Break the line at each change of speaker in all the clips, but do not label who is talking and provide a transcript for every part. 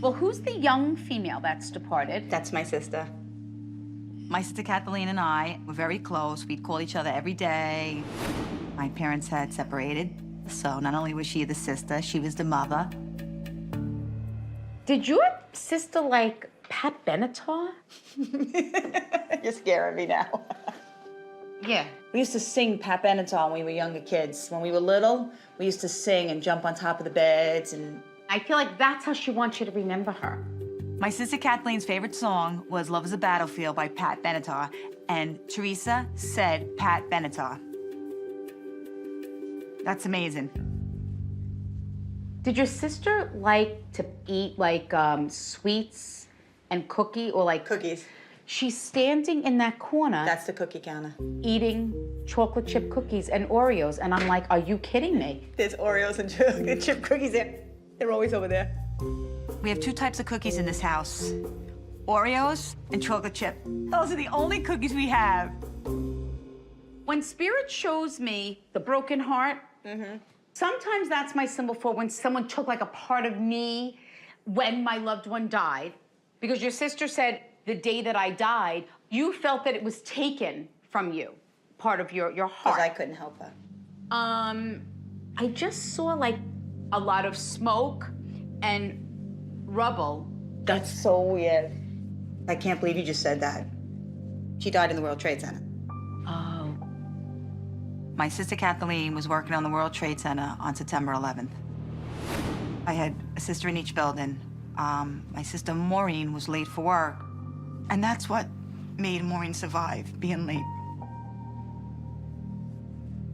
Well, who's the young female that's departed?
That's my sister. My sister Kathleen and I were very close. We'd call each other every day. My parents had separated, so not only was she the sister, she was the mother.
Did your sister like Pat Benatar?
You're scaring me now.
Yeah.
We used to sing Pat Benatar when we were younger kids. When we were little, we used to sing and jump on top of the beds and...
I feel like that's how she wants you to remember her.
My sister Kathleen's favorite song was Love is a Battlefield by Pat Benatar, and Theresa said Pat Benatar. That's amazing.
Did your sister like to eat like sweets and cookie or like...
Cookies.
She's standing in that corner.
That's the cookie counter.
Eating chocolate chip cookies and Oreos, and I'm like, are you kidding me?
There's Oreos and chocolate chip cookies there. They're always over there. We have 2 types of cookies in this house. Oreos and chocolate chip. Those are the only cookies we have.
When Spirit shows me the broken heart, sometimes that's my symbol for when someone took like a part of me when my loved one died. Because your sister said the day that I died, you felt that it was taken from you, part of your heart.
Because I couldn't help her.
I just saw like a lot of smoke and rubble.
That's so weird. I can't believe you just said that. She died in the World Trade Center.
Oh.
My sister Kathleen was working on the World Trade Center on September 11th. I had a sister in each building. My sister Maureen was late for work. And that's what made Maureen survive, being late.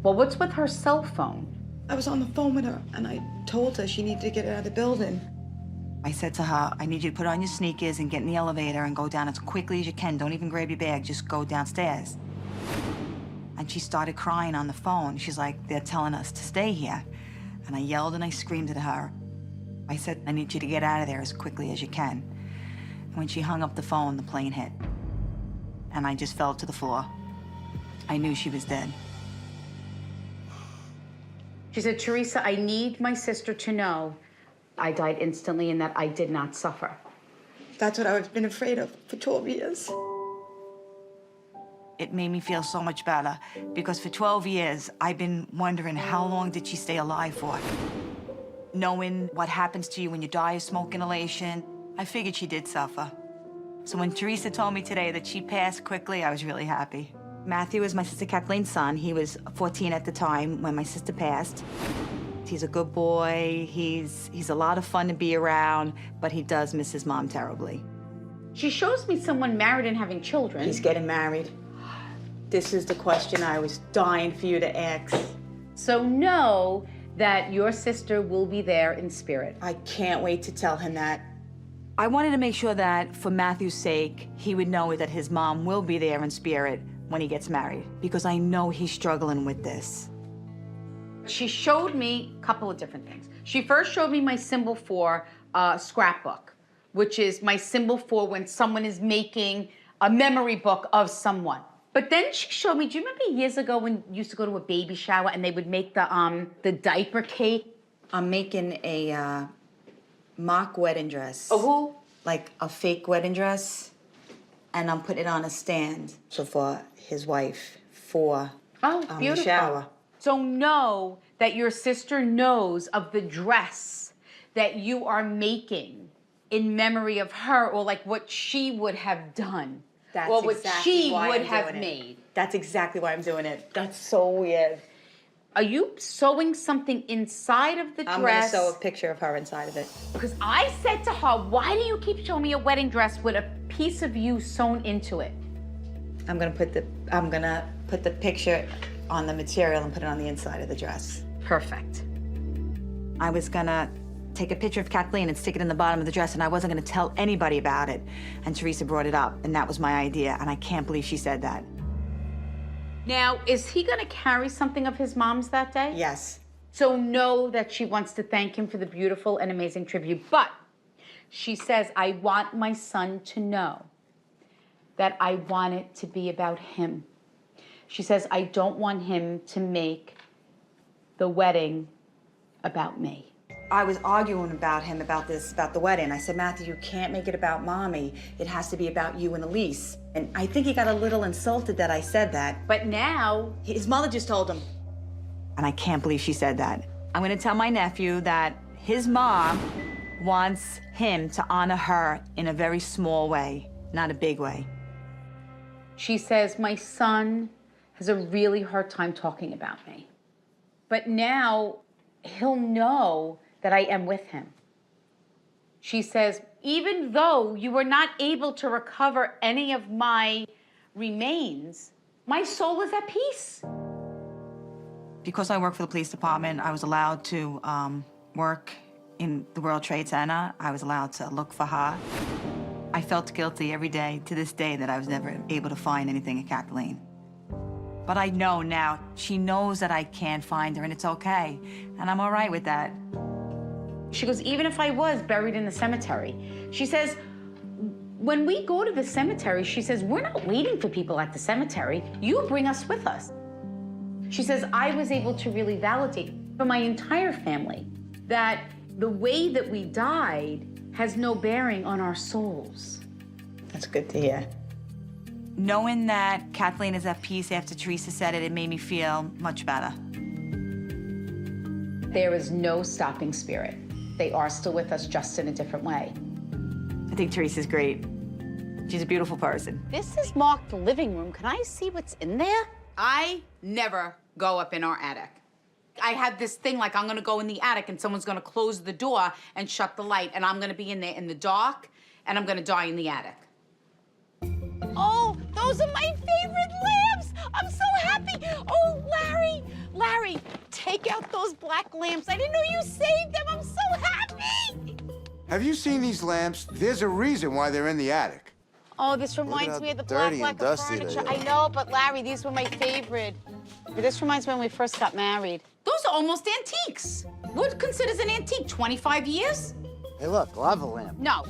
Well, what's with her cell phone?
I was on the phone with her, and I told her she needed to get out of the building. I said to her, I need you to put on your sneakers and get in the elevator and go down as quickly as you can. Don't even grab your bag, just go downstairs. And she started crying on the phone. She's like, they're telling us to stay here. And I yelled and I screamed at her. I said, I need you to get out of there as quickly as you can. When she hung up the phone, the plane hit. And I just fell to the floor. I knew she was dead.
She said, Theresa, I need my sister to know I died instantly and that I did not suffer.
That's what I've been afraid of for 12 years. It made me feel so much better because for 12 years, I've been wondering how long did she stay alive for? Knowing what happens to you when you die of smoke inhalation, I figured she did suffer. So when Theresa told me today that she passed quickly, I was really happy. Matthew is my sister Kathleen's son. He was 14 at the time when my sister passed. He's a good boy. He's a lot of fun to be around, but he does miss his mom terribly.
She shows me someone married and having children.
He's getting married. This is the question I was dying for you to ask.
So know that your sister will be there in spirit.
I can't wait to tell him that. I wanted to make sure that, for Matthew's sake, he would know that his mom will be there in spirit when he gets married, because I know he's struggling with this.
She showed me a couple of different things. She first showed me my symbol for scrapbook, which is my symbol for when someone is making a memory book of someone. But then she showed me, do you remember years ago when you used to go to a baby shower and they would make the diaper cake?
I'm making a mock wedding dress.
Oh,
like a fake wedding dress, and I'm putting it on a stand. So for his wife, for the shower.
So know that your sister knows of the dress that you are making in memory of her, or like what she would have done.
That's
or what
exactly
she
why
would
I'm
have
doing it.
made.
That's exactly why I'm doing it. That's so weird.
Are you sewing something inside of the
I'm
dress?
gonna sew a picture of her inside of it.
Because I said to her, why do you keep showing me a wedding dress with a piece of you sewn into it?
I'm gonna put the picture on the material and put it on the inside of the dress.
Perfect.
I was gonna take a picture of Kathleen and stick it in the bottom of the dress, and I wasn't gonna tell anybody about it. And Theresa brought it up, and that was my idea, and I can't believe she said that.
Now, is he gonna carry something of his mom's that day?
Yes.
So know that she wants to thank him for the beautiful and amazing tribute, but she says, I want my son to know that I want it to be about him. She says, I don't want him to make the wedding about me.
I was arguing about him about the wedding. I said, Matthew, you can't make it about mommy. It has to be about you and Elise. And I think he got a little insulted that I said that.
But now,
His mother just told him. And I can't believe she said that. I'm gonna tell my nephew that his mom wants him to honor her in a very small way, not a big way.
she says, my son has a really hard time talking about me. But now he'll know that I am with him. She says, even though you were not able to recover any of my remains, my soul is at peace.
Because I work for the police department, I was allowed to work in the World Trade Center. I was allowed to look for her. I felt guilty every day to this day that I was never able to find anything at Kathleen. But I know now, she knows that I can't find her and it's okay. And I'm all right with that.
She goes, even if I was buried in the cemetery, she says, when we go to the cemetery, she says, we're not waiting for people at the cemetery. You bring us with us. She says, I was able to really validate for my entire family that the way that we died has no bearing on our souls.
That's good to hear. Knowing that Kathleen is at peace after Theresa said it, it made me feel much better.
There is no stopping spirit. They are still with us, just in a different way.
I think Theresa's great. She's a beautiful person.
This is marked living room. Can I see what's in there? I never go up in our attic. I have this thing like I'm gonna go in the attic and someone's gonna close the door and shut the light and I'm gonna be in there in the dark and I'm gonna die in the attic. Oh, those are my favorite lamps! I'm so happy! Oh, Larry, take out those black lamps. I didn't know you saved them. I'm so happy!
Have you seen these lamps? There's a reason why they're in the attic.
Oh, this reminds me of the black lacquer furniture. I know, but Larry, these were my favorite. This reminds me when we first got married. Those are almost antiques. What considers an antique? 25 years?
Hey, look, lava lamp.
No.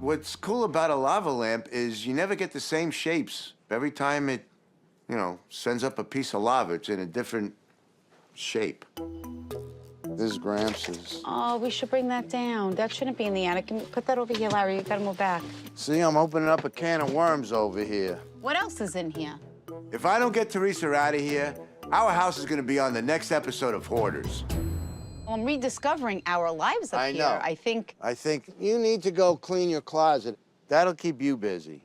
What's cool about a lava lamp is you never get the same shapes. Every time it, sends up a piece of lava, it's in a different shape.
This is Gramps'.
Oh, we should bring that down. That shouldn't be in the attic. Put that over here, Larry. You gotta move back.
See, I'm opening up a can of worms over here.
What else is in here?
If I don't get Theresa out of here, our house is gonna be on the next episode of Hoarders.
Well, I'm rediscovering our lives up
I
here.
know.
I think.
I think you need to go clean your closet. That'll keep you busy.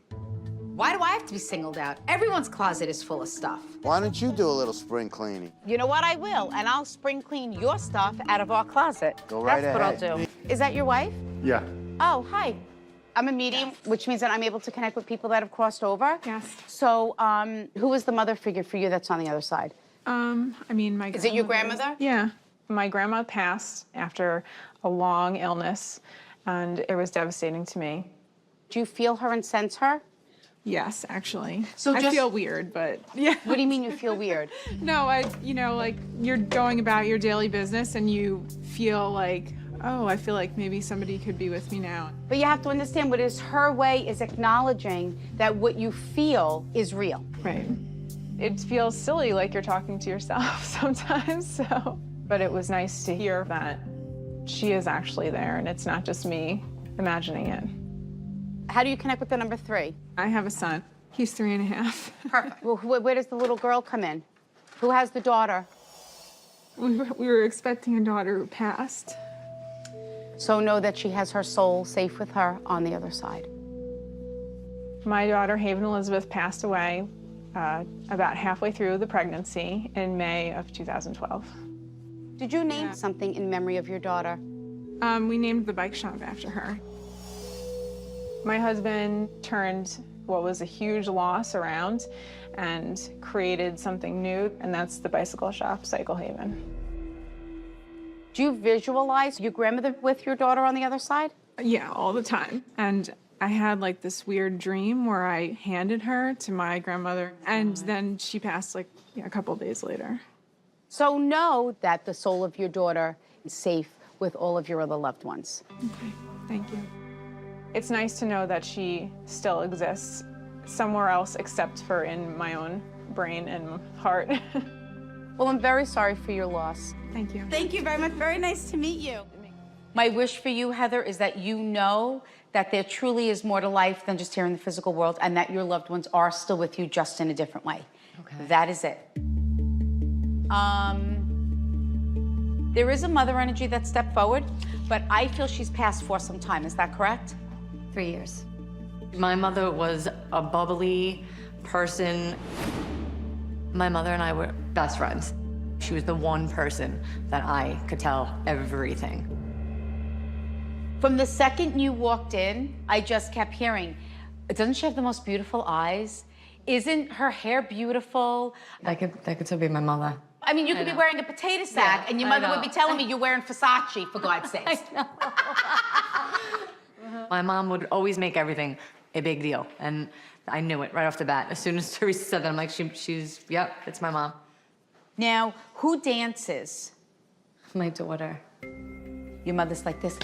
Why do I have to be singled out? Everyone's closet is full of stuff.
Why don't you do a little spring cleaning?
You know what? I will, and I'll spring clean your stuff out of our closet.
Go right
That's what
ahead.
I'll do. Is that your wife?
Yeah.
Oh, hi. I'm a medium, which means that I'm able to connect with people that have crossed over.
Yes.
So, who is the mother figure for you that's on the other side?
I mean, my
Is it your grandmother?
Yeah. My grandma passed after a long illness, and it was devastating to me.
Do you feel her and sense her?
Yes, actually.
So
I
just-
feel weird, but yeah.
What do you mean you feel weird?
No, like you're going about your daily business and you feel like, oh, I feel like maybe somebody could be with me now.
But you have to understand what is her way is acknowledging that what you feel is real.
Right. It feels silly, like you're talking to yourself sometimes, so. But it was nice to hear that she is actually there and it's not just me imagining it.
How do you connect with the number 3?
I have a son. He's 3.5.
Perfect. Well, where does the little girl come in? Who has the daughter?
We were expecting a daughter who passed.
So know that she has her soul safe with her on the other side.
My daughter, Haven Elizabeth, passed away about halfway through the pregnancy in May of 2012.
Did you name something in memory of your daughter?
We named the bike shop after her. My husband turned what was a huge loss around and created something new, and that's the bicycle shop, Cycle Haven.
Do you visualize your grandmother with your daughter on the other side?
Yeah, all the time. And I had like this weird dream where I handed her to my grandmother, and then she passed like a couple days later.
So know that the soul of your daughter is safe with all of your other loved ones.
Okay, thank you. It's nice to know that she still exists somewhere else except for in my own brain and heart.
Well, I'm very sorry for your loss.
Thank you.
Thank you very much. Very nice to meet you.
My wish for you, Heather, is that you know that there truly is more to life than just here in the physical world, and that your loved ones are still with you, just in a different way.
Okay.
That is it. There is a mother energy that stepped forward, but I feel she's passed for some time. Is that correct?
3 years. My mother was a bubbly person. My mother and I were best friends. She was the one person that I could tell everything.
From the second you walked in, I just kept hearing, doesn't she have the most beautiful eyes? Isn't her hair beautiful?
That could still be my mother.
I mean, you could be wearing a potato sack,
Yeah,
and your
I
mother would be
know.
telling me you're wearing Versace, for God's sakes.
My mom would always make everything a big deal, and I knew it right off the bat. As soon as Theresa said that, I'm like, yep, it's my mom.
Now, who dances?
My daughter.
Your mother's like this.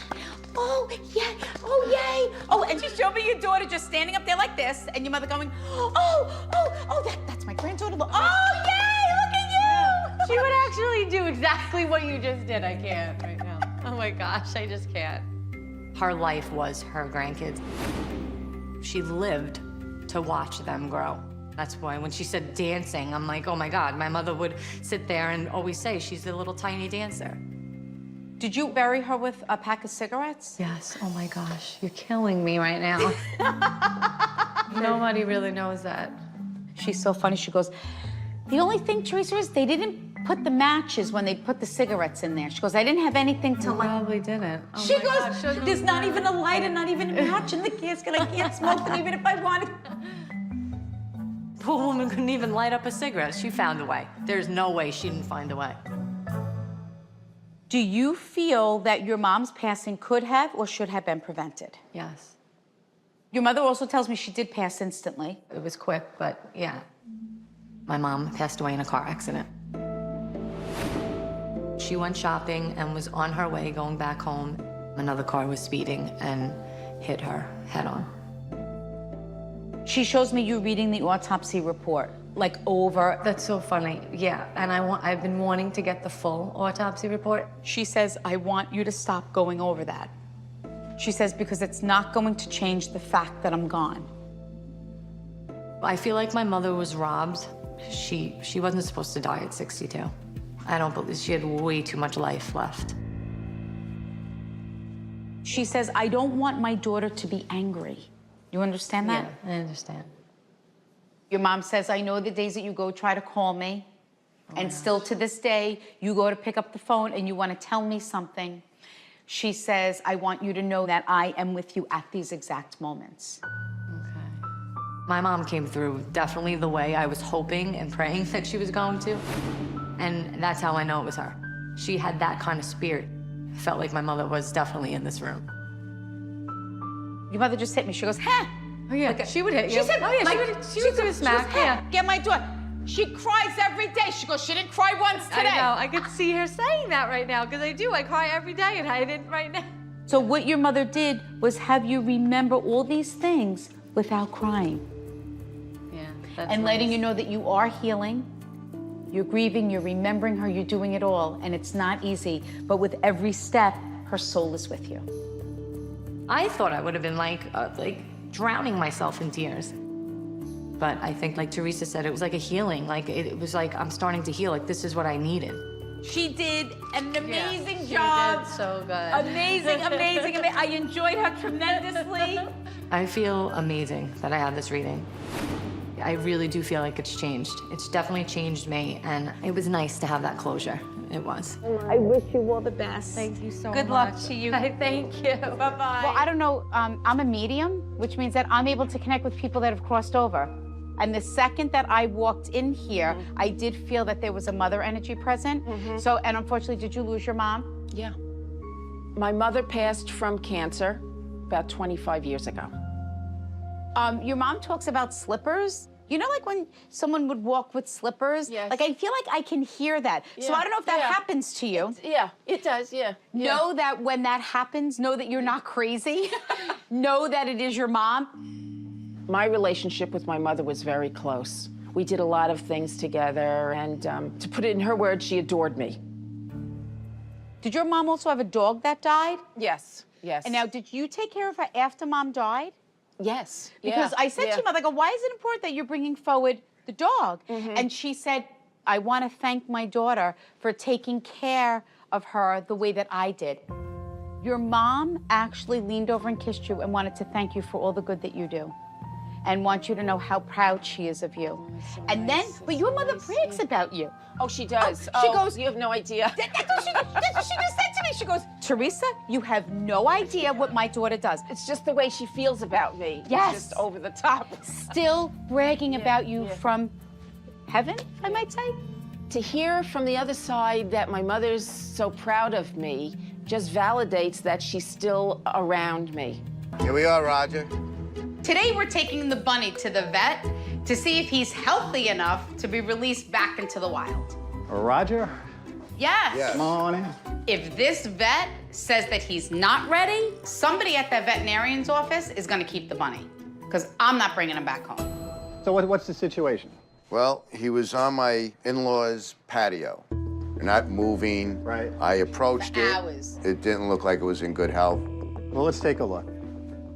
Oh, yeah, oh, yay. Oh, and she showed me your daughter just standing up there like this, and your mother going, that's my granddaughter. Oh, yay, look at you.
She would actually do exactly what you just did. I can't right now. Oh my gosh, I just can't. Her life was her grandkids. She lived to watch them grow. That's why when she said dancing, I'm like, oh my God, my mother would sit there and always say she's the little tiny dancer.
Did you bury her with a pack of cigarettes?
Yes, oh my gosh, you're killing me right now. Nobody really knows that.
She's so funny. She goes, the only thing, Theresa, is they didn't put the matches when they put the cigarettes in there. She goes, I didn't have anything to light.
Probably didn't. Oh
She
my
goes,
gosh,
there's not even a lighter, not even a match in the casket. I can't smoke them even if I wanted.
Poor woman couldn't even light up a cigarette. She found a way. There's no way she didn't find a way.
Do you feel that your mom's passing could have or should have been prevented?
Yes.
Your mother also tells me she did pass instantly.
It was quick, but yeah. My mom passed away in a car accident. She went shopping and was on her way going back home. Another car was speeding and hit her head on.
She shows me you reading the autopsy report, like over.
That's so funny. Yeah, and I've been wanting to get the full autopsy report.
She says, I want you to stop going over that. She says, because it's not going to change the fact that I'm gone.
I feel like my mother was robbed. She wasn't supposed to die at 62. I don't believe she had way too much life left.
She says, I don't want my daughter to be angry. You understand that?
Yeah, I understand.
Your mom says, I know the days that you go try to call me, and still to this day, you go to pick up the phone and you want to tell me something. She says, I want you to know that I am with you at these exact moments.
Okay. My mom came through definitely the way I was hoping and praying that she was going to. And that's how I know it was her. She had that kind of spirit. I felt like my mother was definitely in this room.
Your mother just hit me. She goes, huh?
Oh yeah, she would hit you.
She said,
oh yeah,
like,
she would do a smack.
Goes,
Yeah.
Get my daughter. She cries every day. She goes, she didn't cry once today.
I know. I could see her saying that right now because I do. I cry every day, and I didn't right now.
So what your mother did was have you remember all these things without crying.
Yeah. That's
And
nice.
letting you know that you are healing, you're grieving, you're remembering her, you're doing it all, and it's not easy. But with every step, her soul is with you.
I thought I would have been like drowning myself in tears. But I think, like Theresa said, it was like a healing. Like it was like I'm starting to heal. Like this is what I needed.
She did an amazing
She
job.
did so good.
Amazing, amazing, amazing. I enjoyed her tremendously.
I feel amazing that I had this reading. I really do feel like it's changed. It's definitely changed me, and it was nice to have that closure. It was.
I wish you all the best.
Thank you so
Good
much.
luck to you.
Thank you.
Bye-bye. Well, I don't know. I'm a medium, which means that I'm able to connect with people that have crossed over. And the second that I walked in here, I did feel that there was a mother energy present. So, and unfortunately, did you lose your mom?
Yeah. My mother passed from cancer about 25 years ago.
Your mom talks about slippers. You know, like when someone would walk with slippers?
Yes.
Like, I feel like I can hear that. So I don't know if that happens to you.
Yeah, it does, yeah.
Know that when that happens, know that you're not crazy. Know that it is your mom.
My relationship with my mother was very close. We did a lot of things together, and to put it in her words, she adored me.
Did your mom also have a dog that died?
Yes, yes.
And now, did you take care of her after mom died?
Yes.
Because
yeah,
I said
yeah.
to your mother, I go, why is it important that you're bringing forward the dog? And she said, I want to thank my daughter for taking care of her the way that I did. Your mom actually leaned over and kissed you and wanted to thank you for all the good that you do and want you to know how proud she is of you. And then, but your mother brags about you.
Oh, she does.
She goes,
you have no idea.
That's what she just said to me. She goes, Theresa, you have no idea what my daughter does.
It's just the way she feels about me.
Yes.
It's just over the top.
Still bragging about you from heaven, I might say.
To hear from the other side that my mother's so proud of me just validates that she's still around me.
Here we are, Roger.
Today, we're taking the bunny to the vet to see if he's healthy enough to be released back into the wild.
Roger,
Yes.
Yes.
come on in.
If this vet says that he's not ready, somebody at that veterinarian's office is gonna keep the bunny, because I'm not bringing him back home.
So what's the situation?
Well, he was on my in-laws' patio. They're not moving.
Right.
I approached
For
it.
hours.
It didn't look like it was in good health.
Well, let's take a look.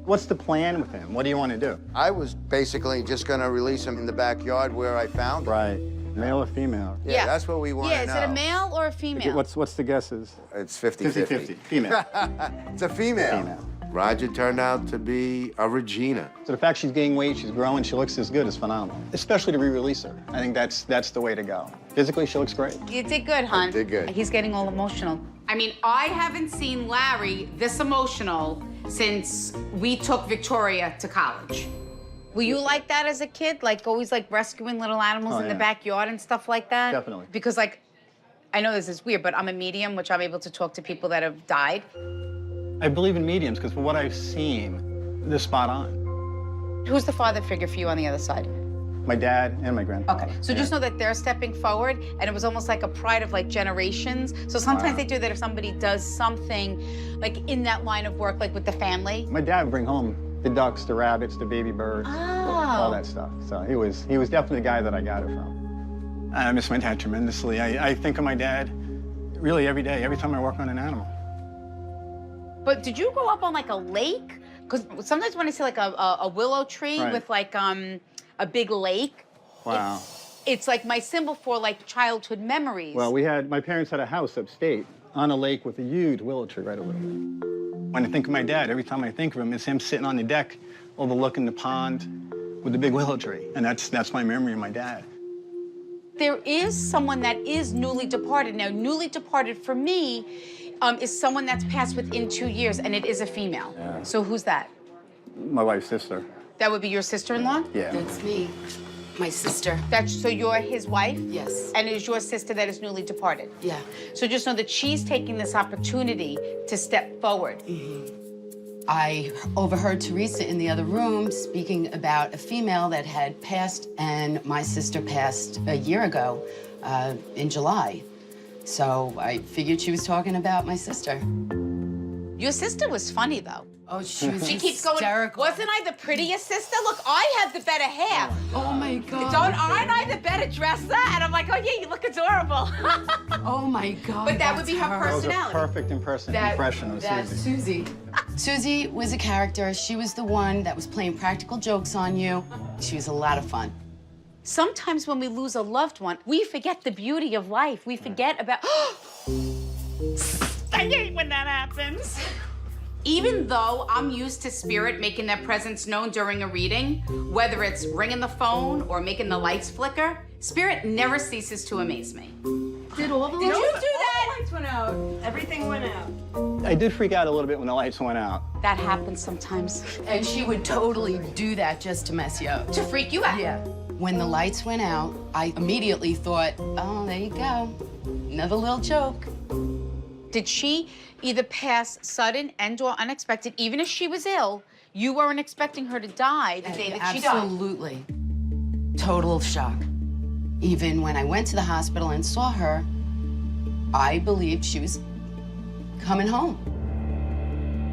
What's the plan with him? What do you want to do?
I was basically just gonna release him in the backyard where I found him.
Right. Male or female?
Yeah, that's what we want to
Yeah, is
know.
it a male or a female?
What's the guesses?
It's 50-50.
50-50. Female.
It's a female.
Female.
Roger turned out to be a Regina.
So the fact she's gaining weight, she's growing, she looks as good is phenomenal. Especially to re-release her. I think that's the way to go. Physically, she looks great.
You did good, hon.
did good.
He's getting all emotional. I mean, I haven't seen Larry this emotional since we took Victoria to college. Were you like that as a kid? Like always like rescuing little animals
Oh,
in the
yeah.
backyard and stuff like that?
Definitely.
Because like, I know this is weird, but I'm a medium, which I'm able to talk to people that have died.
I believe in mediums because for what I've seen, they're spot on.
Who's the father figure for you on the other side?
My dad and my grandfather.
Okay, so just know that they're stepping forward, and it was almost like a pride of like generations. So sometimes
Wow.
they do that if somebody does something like in that line of work, like with the family.
My dad would bring home the ducks, the rabbits, the baby birds, all that stuff. So he was definitely the guy that I got it from. I miss my dad tremendously. I think of my dad really every day, every time I work on an animal.
But did you grow up on like a lake? Because sometimes when I see like a willow tree
Right.
with like a big lake,
Wow.
it's like my symbol for like childhood memories.
Well, my parents had a house upstate on a lake with a huge willow tree right over there. When I think of my dad, every time I think of him, it's him sitting on the deck overlooking the pond with the big willow tree. And that's my memory of my dad.
There is someone that is newly departed. Now, newly departed for me is someone that's passed within 2 years, and it is a female.
Yeah.
So who's that?
My wife's sister.
That would be your sister-in-law?
Yeah.
That's me, my sister.
So you're his wife?
Yes.
And it is your sister that is newly departed?
Yeah.
So just know that she's taking this opportunity to step forward.
I overheard Theresa in the other room speaking about a female that had passed, and my sister passed a year ago in July. So I figured she was talking about my sister.
Your sister was funny, though.
Oh, she was
She keeps going,
hysterical.
wasn't I the prettiest sister? Look, I have the better hair.
Oh my God.
Aren't I the better dresser? And I'm like, oh yeah, you look adorable.
Oh my God.
But that would be her
that's
That was a
personality.
perfect impression of
That's
Susie.
Susie. Susie was a character. She was the one that was playing practical jokes on you. She was a lot of fun.
Sometimes when we lose a loved one, we forget the beauty of life. We forget about, I hate when that happens. Even though I'm used to spirit making their presence known during a reading, whether it's ringing the phone or making the lights flicker, spirit never ceases to amaze me.
Did all the
Did you do that?
Lights went out. Everything went out.
I did freak out a little bit when the lights went out.
That happens sometimes.
And she would totally do that just to mess you up.
To freak you out.
Yeah. When the lights went out, I immediately thought, oh, there you go. Another little joke.
Did she either pass sudden and or unexpected, even if she was ill, you weren't expecting her to die the day that she died?
Absolutely. Total shock. Even when I went to the hospital and saw her, I believed she was coming home.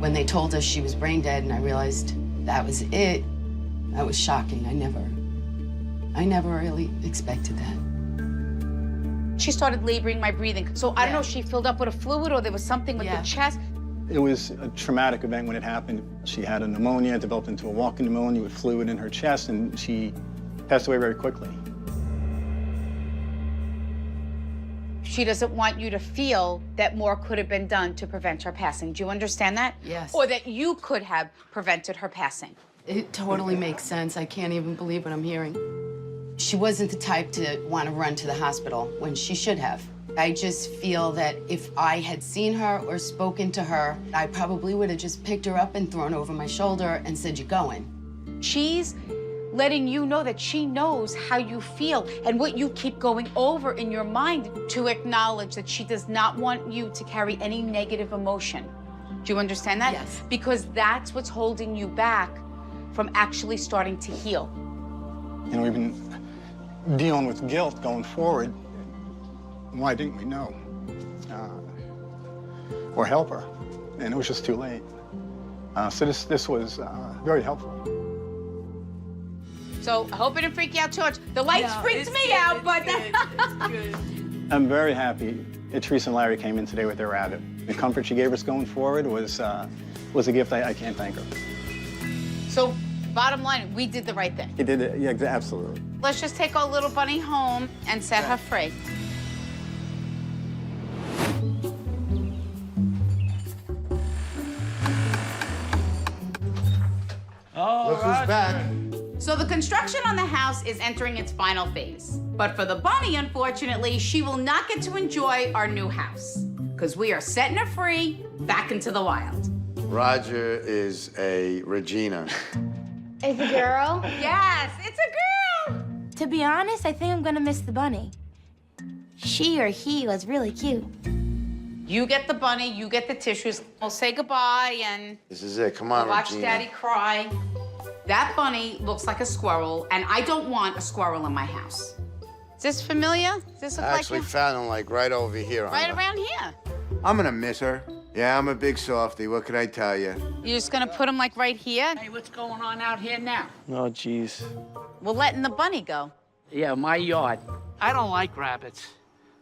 When they told us she was brain dead and I realized that was it, that was shocking. I never
I never really expected that.
She started laboring my breathing. So I don't know if she filled up with a fluid or there was something with the chest.
It was a traumatic event when it happened. She had a pneumonia, developed into a walking pneumonia with fluid in her chest, and she passed away very quickly.
She doesn't want you to feel that more could have been done to prevent her passing. Do you understand that?
Yes.
Or that you could have prevented her passing.
It totally makes sense. I can't even believe what I'm hearing. She wasn't the type to want to run to the hospital when she should have. I just feel that if I had seen her or spoken to her, I probably would have just picked her up and thrown her over my shoulder and said, "You're going."
She's letting you know that she knows how you feel and what you keep going over in your mind to acknowledge that she does not want you to carry any negative emotion. Do you understand that?
Yes.
Because that's what's holding you back from actually starting to heal.
You know, we've been dealing with guilt going forward. Why didn't we know? Or help her? And it was just too late. So this was very helpful.
So I hope it didn't freak you out too much. The lights freaked me out, but
I'm very happy that Theresa and Larry came in today with their rabbit. The comfort she gave us going forward was a gift I can't thank her.
So bottom line, we did the right thing.
You did it, yeah, absolutely.
Let's just take our little bunny home and set her free.
Look who's back.
So the construction on the house is entering its final phase. But for the bunny, unfortunately, she will not get to enjoy our new house because we are setting her free back into the wild.
Roger is a Regina.
It's a girl?
Yes, it's a girl.
To be honest, I think I'm gonna miss the bunny. She or he was really cute.
You get the bunny, you get the tissues. We'll say goodbye and
This is it. Come on,
watch
Regina.
Daddy cry. That bunny looks like a squirrel, and I don't want a squirrel in my house. Is this familiar? Does this look
I
like
actually
you?
found him like right over here.
Right around here.
I'm gonna miss her. Yeah, I'm a big softie. What can I tell you?
You're just gonna put him like right here?
Hey, what's going on out here now?
Oh, jeez.
We're letting the bunny go.
Yeah, my yard. I don't like rabbits.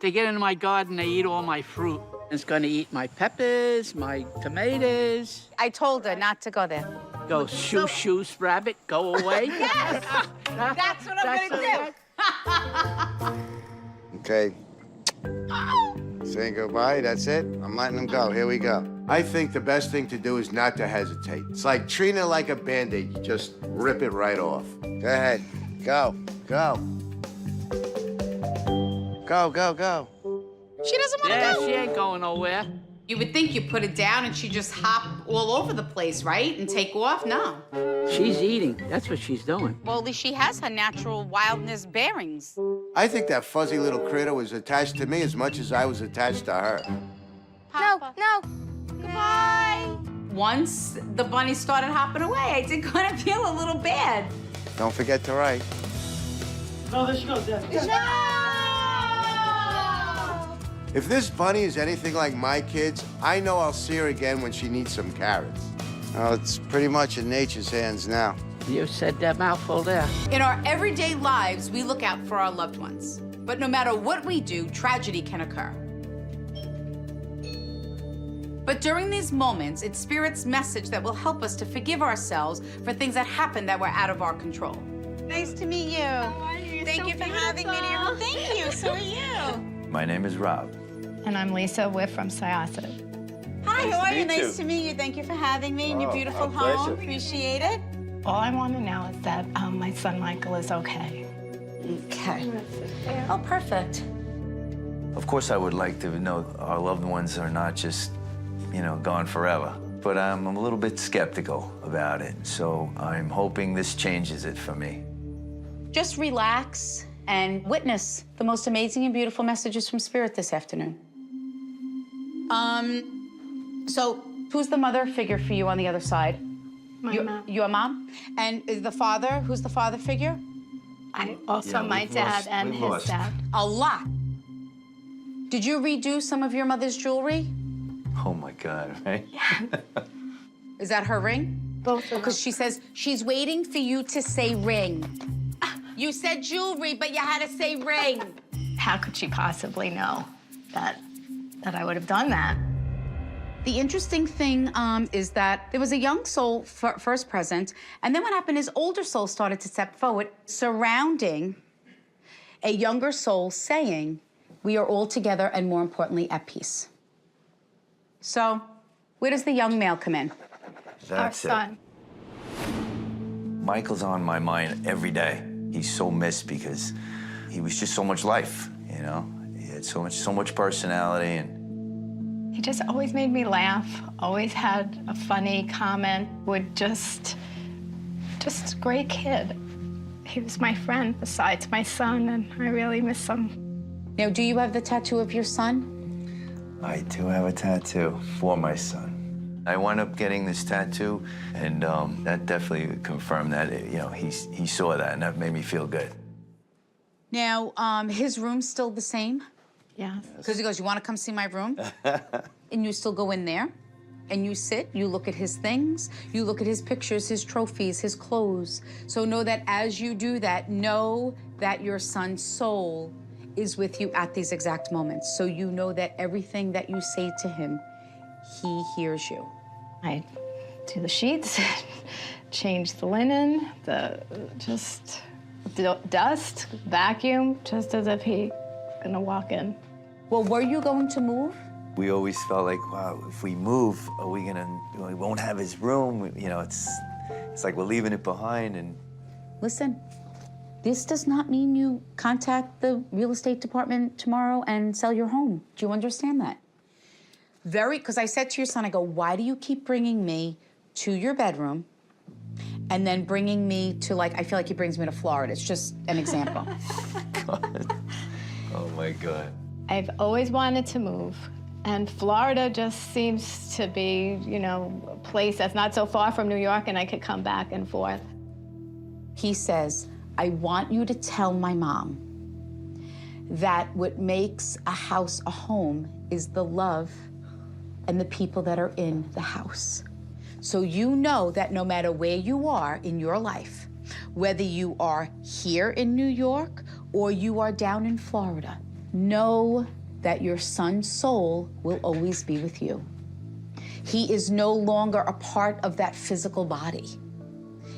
They get into my garden, they eat all my fruit. It's gonna eat my peppers, my tomatoes.
I told her not to go there.
Go shoo, rabbit, go away.
Yes! That's what I'm gonna do.
Okay. Saying goodbye, that's it? I'm letting him go. Here we go.
I think the best thing to do is not to hesitate. It's like treating it like a Band-Aid. You just rip it right off.
Go ahead. Go. Go. Go, go, go.
She doesn't want to
Yeah,
go.
she ain't going nowhere.
You would think you put it down and she just hop all over the place, right? And take off? No.
She's eating. That's what she's doing.
Well, at least she has her natural wildness bearings.
I think that fuzzy little critter was attached to me as much as I was attached to her.
Papa.
No.
Goodbye. Once the bunny started hopping away, I did kind of feel a little bad.
Don't forget to write.
If this bunny is anything like my kids, I know I'll see her again when she needs some carrots.
Well, it's pretty much in nature's hands now.
You said that mouthful there.
In our everyday lives, we look out for our loved ones. But no matter what we do, tragedy can occur. But during these moments, it's Spirit's message that will help us to forgive ourselves for things that happen that were out of our control.
Nice to meet you. How are you? Thank you for having me to your home. Thank you. So are you.
My name is Rob.
And I'm Lisa. We're from Syosset.
Hi, how are you?
meet you.
Nice to meet you. Thank you for having me in your
Oh,
beautiful
our pleasure.
home. Appreciate it.
All I want to know is that my son Michael is okay.
Okay. Oh, perfect.
Of course, I would like to know our loved ones are not just, gone forever. But I'm a little bit skeptical about it. So I'm hoping this changes it for me.
Just relax and witness the most amazing and beautiful messages from Spirit this afternoon. So who's the mother figure for you on the other side?
My mom.
Your mom? And is the father, who's the father figure?
Also my dad and
we've
his
lost.
dad.
A lot. Did you redo some of your mother's jewelry?
Oh my God, right?
Is that her ring?
Both of them.
Because she says she's waiting for you to say ring. You said jewelry, but you had to say ring.
How could she possibly know that I would have done that?
The interesting thing is that there was a young soul first present, and then what happened is older souls started to step forward, surrounding a younger soul saying, we are all together and more importantly, at peace. So, where does the young male come in?
That's
Our son.
Michael's on my mind every day. He's so missed because he was just so much life, you know? He had so much personality, and
He just always made me laugh, always had a funny comment, would just a great kid. He was my friend besides my son, and I really miss him.
Now, do you have the tattoo of your son?
I do have a tattoo for my son. I wound up getting this tattoo, and that definitely confirmed that, you know, he saw that, and that made me feel good.
Now, his room's still the same?
Yeah.
Because he goes, you want to come see my room? And you still go in there, and you sit, you look at his things, you look at his pictures, his trophies, his clothes. So know that as you do that, know that your son's soul is with you at these exact moments. So you know that everything that you say to him, he hears you.
I do the sheets, change the linen, dust, vacuum, just as if he gonna walk in.
Well, were you going to move?
We always felt like, wow, if we move, are we gonna, we won't have his room. You know, it's like we're leaving it behind. And
Listen, this does not mean you contact the real estate department tomorrow and sell your home. Do you understand that? Because I said to your son, I go, why do you keep bringing me to your bedroom and then bringing me to, like, I feel like he brings me to Florida. It's just an example.
oh my God.
I've always wanted to move, and Florida just seems to be, you know, a place that's not so far from New York, and I could come back and forth.
He says, I want you to tell my mom that what makes a house a home is the love and the people that are in the house. So you know that no matter where you are in your life, whether you are here in New York or you are down in Florida, know that your son's soul will always be with you. He is no longer a part of that physical body.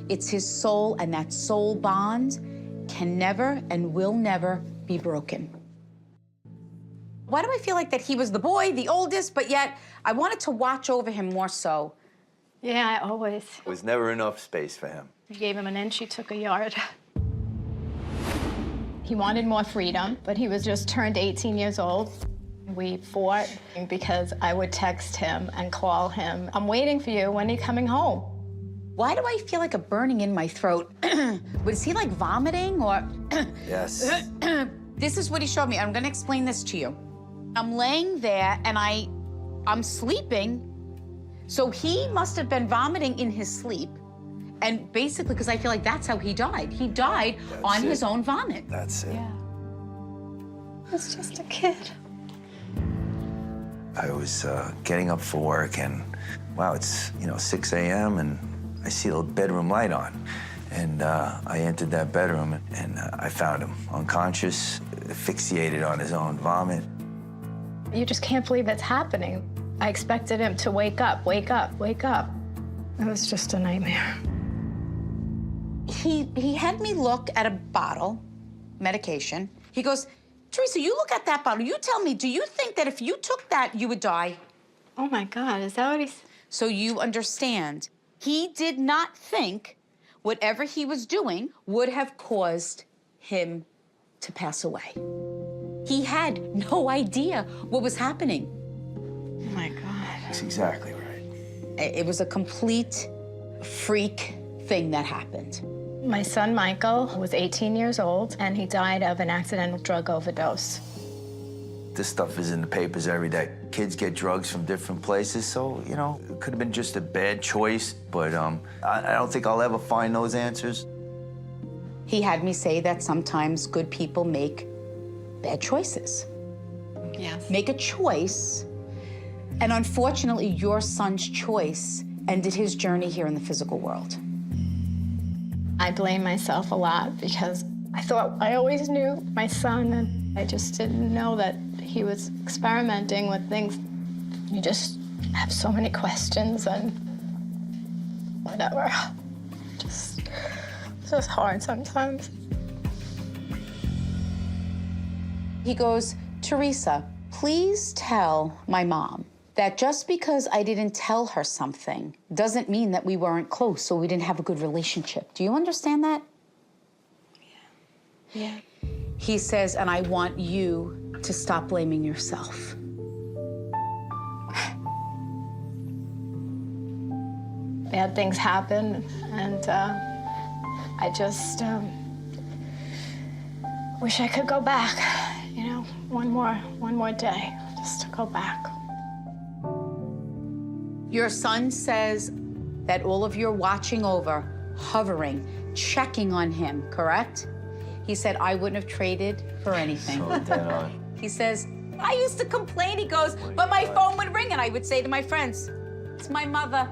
It's his soul, and that soul bond can never and will never be broken. Why do I feel like that he was the boy, the oldest, but yet I wanted to watch over him more so?
Yeah, I always.
There was never enough space for him.
You gave him an inch, you took a yard. He wanted more freedom, but he was just turned 18 years old. We fought because I would text him and call him, I'm waiting for you, when are you coming home?
Why do I feel like a burning in my throat? Was he like vomiting or?
Yes.
This is what he showed me. I'm gonna explain this to you. I'm laying there and I'm sleeping. So he must have been vomiting in his sleep. And basically, because I feel like that's how he died. He died on his own vomit.
That's it.
Yeah. It's just a kid.
I was getting up for work, and wow, it's 6 a.m. and I see the bedroom light on, and I entered that bedroom and I found him unconscious, asphyxiated on his own vomit.
You just can't believe it's happening. I expected him to wake up, wake up, wake up. It was just a nightmare.
He had me look at a bottle, medication. He goes, Theresa, you look at that bottle. You tell me, do you think that if you took that, you would die?
Oh my God, is that what he's...
So you understand, he did not think whatever he was doing would have caused him to pass away. He had no idea what was happening.
Oh my God.
That's exactly right.
It was a complete freak thing that happened.
My son, Michael, was 18 years old, and he died of an accidental drug overdose.
This stuff is in the papers every day. Kids get drugs from different places, so, it could have been just a bad choice, but I don't think I'll ever find those answers.
He had me say that sometimes good people make bad choices.
Yes.
Make a choice, and unfortunately, your son's choice ended his journey here in the physical world.
I blame myself a lot because I thought I always knew my son, and I just didn't know that he was experimenting with things. You just have so many questions and whatever. It's just hard sometimes.
He goes, Theresa, please tell my mom that just because I didn't tell her something doesn't mean that we weren't close, so we didn't have a good relationship. Do you understand that?
Yeah.
He says, and I want you to stop blaming yourself.
Bad things happen, and I just wish I could go back, you know, one more day, just to go back.
Your son says that all of you are watching over, hovering, checking on him, correct? He said, I wouldn't have traded for anything.
So dead on.
He says, I used to complain, he goes, but my phone would ring and I would say to my friends, it's my mother.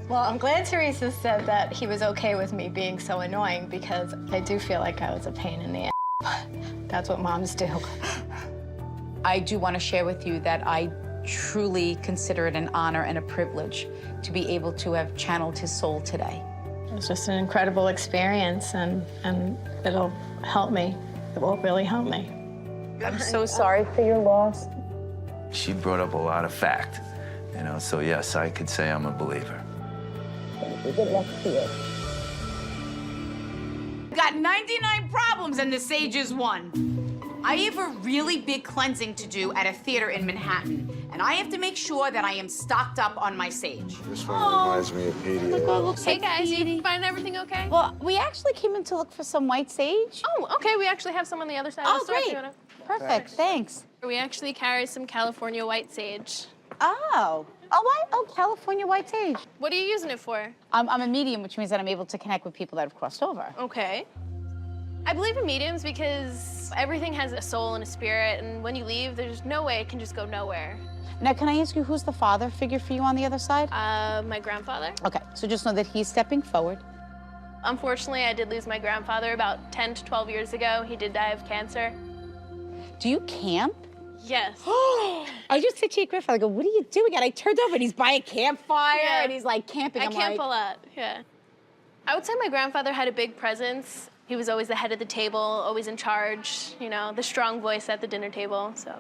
Well, I'm glad Theresa said that he was okay with me being so annoying, because I do feel like I was a pain in the ass. That's what moms do.
I do want to share with you that I truly consider it an honor and a privilege to be able to have channeled his soul today.
It was just an incredible experience, and it'll help me. It will really help me.
I'm so sorry for your loss.
She brought up a lot of fact, you know, so yes, I could say I'm a believer.
Good luck to you. Got 99 problems and the sage is one. I have a really big cleansing to do at a theater in Manhattan, and I have to make sure that I am stocked up on my sage.
This one reminds me of Petey.
Hey guys, you find everything okay?
Well, we actually came in to look for some white sage.
Oh, okay. We actually have some on the other side of the store. if you wanna-
Perfect, thanks.
We actually carry some California white sage.
Oh, California white sage.
What are you using it for?
I'm a medium, which means that I'm able to connect with people that have crossed over.
Okay. I believe in mediums because everything has a soul and a spirit, and when you leave, there's no way it can just go nowhere.
Now, can I ask you who's the father figure for you on the other side?
My grandfather.
Okay, so just know that he's stepping forward.
Unfortunately, I did lose my grandfather about 10 to 12 years ago. He did die of cancer.
Do you camp?
Yes.
I just said to your grandfather, I go, what are you doing? And I turned over and he's by a campfire
Yeah.
and he's like camping.
I
I'm
camp
like,
a lot, yeah. I would say my grandfather had a big presence. He was always the head of the table, always in charge, you know, the strong voice at the dinner table, so.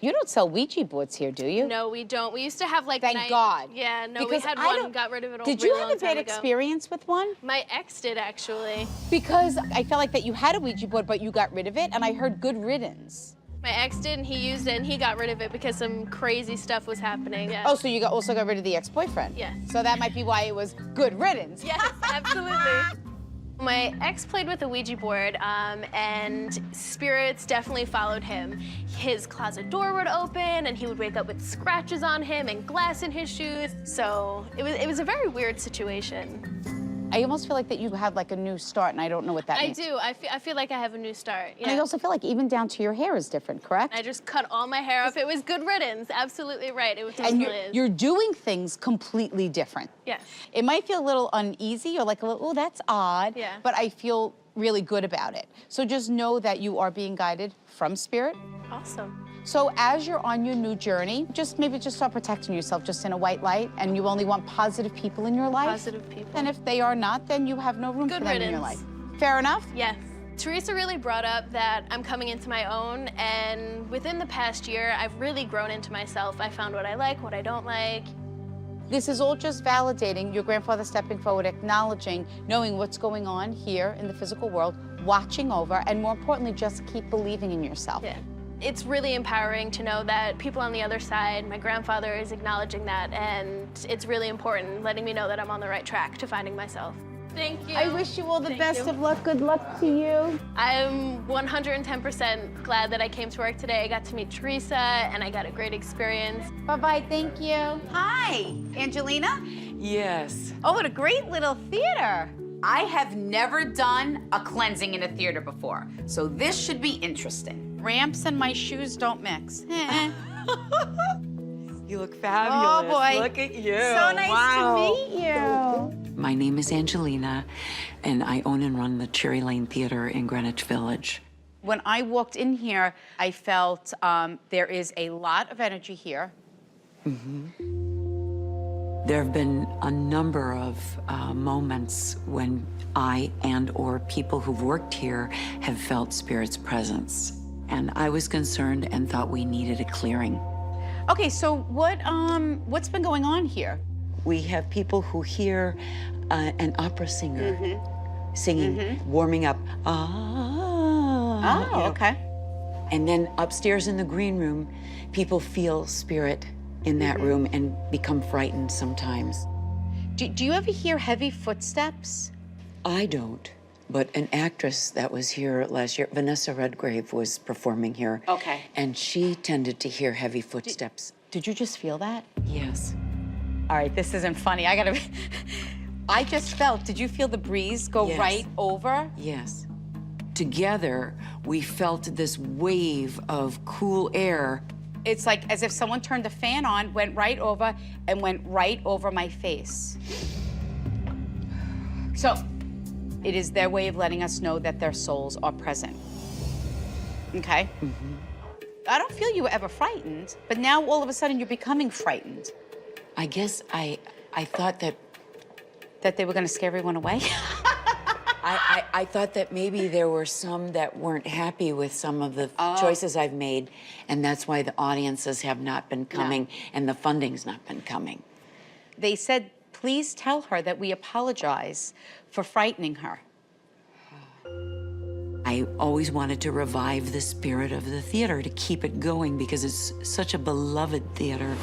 You don't sell Ouija boards here, do you?
No, we don't. We used to have like
Thank God.
Yeah, no,
Because
we had
I
one,
don't-
got rid of it a
Did
really
you have
long
a bad
time ago.
experience with one?
My ex did, actually.
Because I felt like that you had a Ouija board, but you got rid of it, and I heard good riddance.
My ex did, and he used it, and he got rid of it because some crazy stuff was happening. Yeah.
Oh, so you also got rid of the ex-boyfriend?
Yes.
So that might be why it was good riddance.
Yes, absolutely. My ex played with a Ouija board, and spirits definitely followed him. His closet door would open, and he would wake up with scratches on him and glass in his shoes. So it was a very weird situation.
I almost feel like that you have like a new start, and I don't know what that
I
means.
do. I feel like I have a new start. Yeah.
And I also feel like even down to your hair is different, correct?
I just cut all my hair off. It was good riddance. Absolutely right. It was
And
really is.
you're doing things completely different.
Yes.
It might feel a little uneasy or like a little, oh, that's odd.
Yeah.
But I feel really good about it. So just know that you are being guided from spirit.
Awesome.
So as you're on your new journey, maybe just start protecting yourself just in a white light, and you only want positive people in your life.
Positive people.
And if they are not, then you have no room
Good
for them in your
riddance.
life. Fair enough?
Yes. Theresa really brought up that I'm coming into my own, and within the past year, I've really grown into myself. I found what I like, what I don't like.
This is all just validating your grandfather stepping forward, acknowledging, knowing what's going on here in the physical world, watching over, and more importantly, just keep believing in yourself.
Yeah. It's really empowering to know that people on the other side, my grandfather is acknowledging that, and it's really important, letting me know that I'm on the right track to finding myself. Thank you.
I wish you all the
Thank
best
you.
of luck. Good luck to you.
I'm 110% glad that I came to work today. I got to meet Theresa, and I got a great experience.
Bye-bye, thank you. Hi, Angelina?
Yes.
Oh, what a great little theater. I have never done a cleansing in a theater before, so this should be interesting. Ramps and my shoes don't mix.
You look fabulous.
Oh, boy.
Look at you.
So nice
Wow.
to meet you.
My name is Angelina, and I own and run the Cherry Lane Theater in Greenwich Village.
When I walked in here, I felt there is a lot of energy here.
There have been a number of moments when I or people who've worked here have felt Spirit's presence. And I was concerned and thought we needed a clearing.
Okay, so what's been going on here?
We have people who hear an opera singer singing, warming up.
Oh, okay.
And then upstairs in the green room, people feel Spirit in that room and become frightened sometimes.
Do you ever hear heavy footsteps?
I don't, but an actress that was here last year, Vanessa Redgrave, was performing here.
Okay.
And she tended to hear heavy footsteps.
Did you just feel that?
Yes.
All right, this isn't funny. I just felt, did you feel the breeze go
Yes.
right over?
Yes. Together, we felt this wave of cool air.
It's like as if someone turned the fan on, went right over, and went right over my face. So, it is their way of letting us know that their souls are present. Okay? I don't feel you were ever frightened, but now all of a sudden you're becoming frightened.
I guess I thought that
they were gonna scare everyone away?
I thought that maybe there were some that weren't happy with some of the choices I've made, and that's why the audiences have not been coming and the funding's not been coming.
They said, please tell her that we apologize for frightening her.
I always wanted to revive the spirit of the theater, to keep it going, because it's such a beloved theater.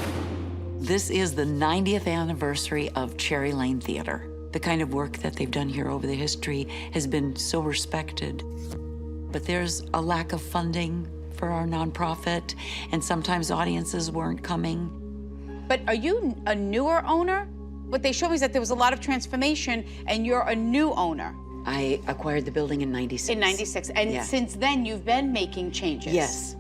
This is the 90th anniversary of Cherry Lane Theater. The kind of work that they've done here over the history has been so respected. But there's a lack of funding for our nonprofit, and sometimes audiences weren't coming.
But are you a newer owner? What they showed me is that there was a lot of transformation, and you're a new owner.
I acquired the building in '96.
In '96, and
Yeah.
since then you've been making changes.
Yes.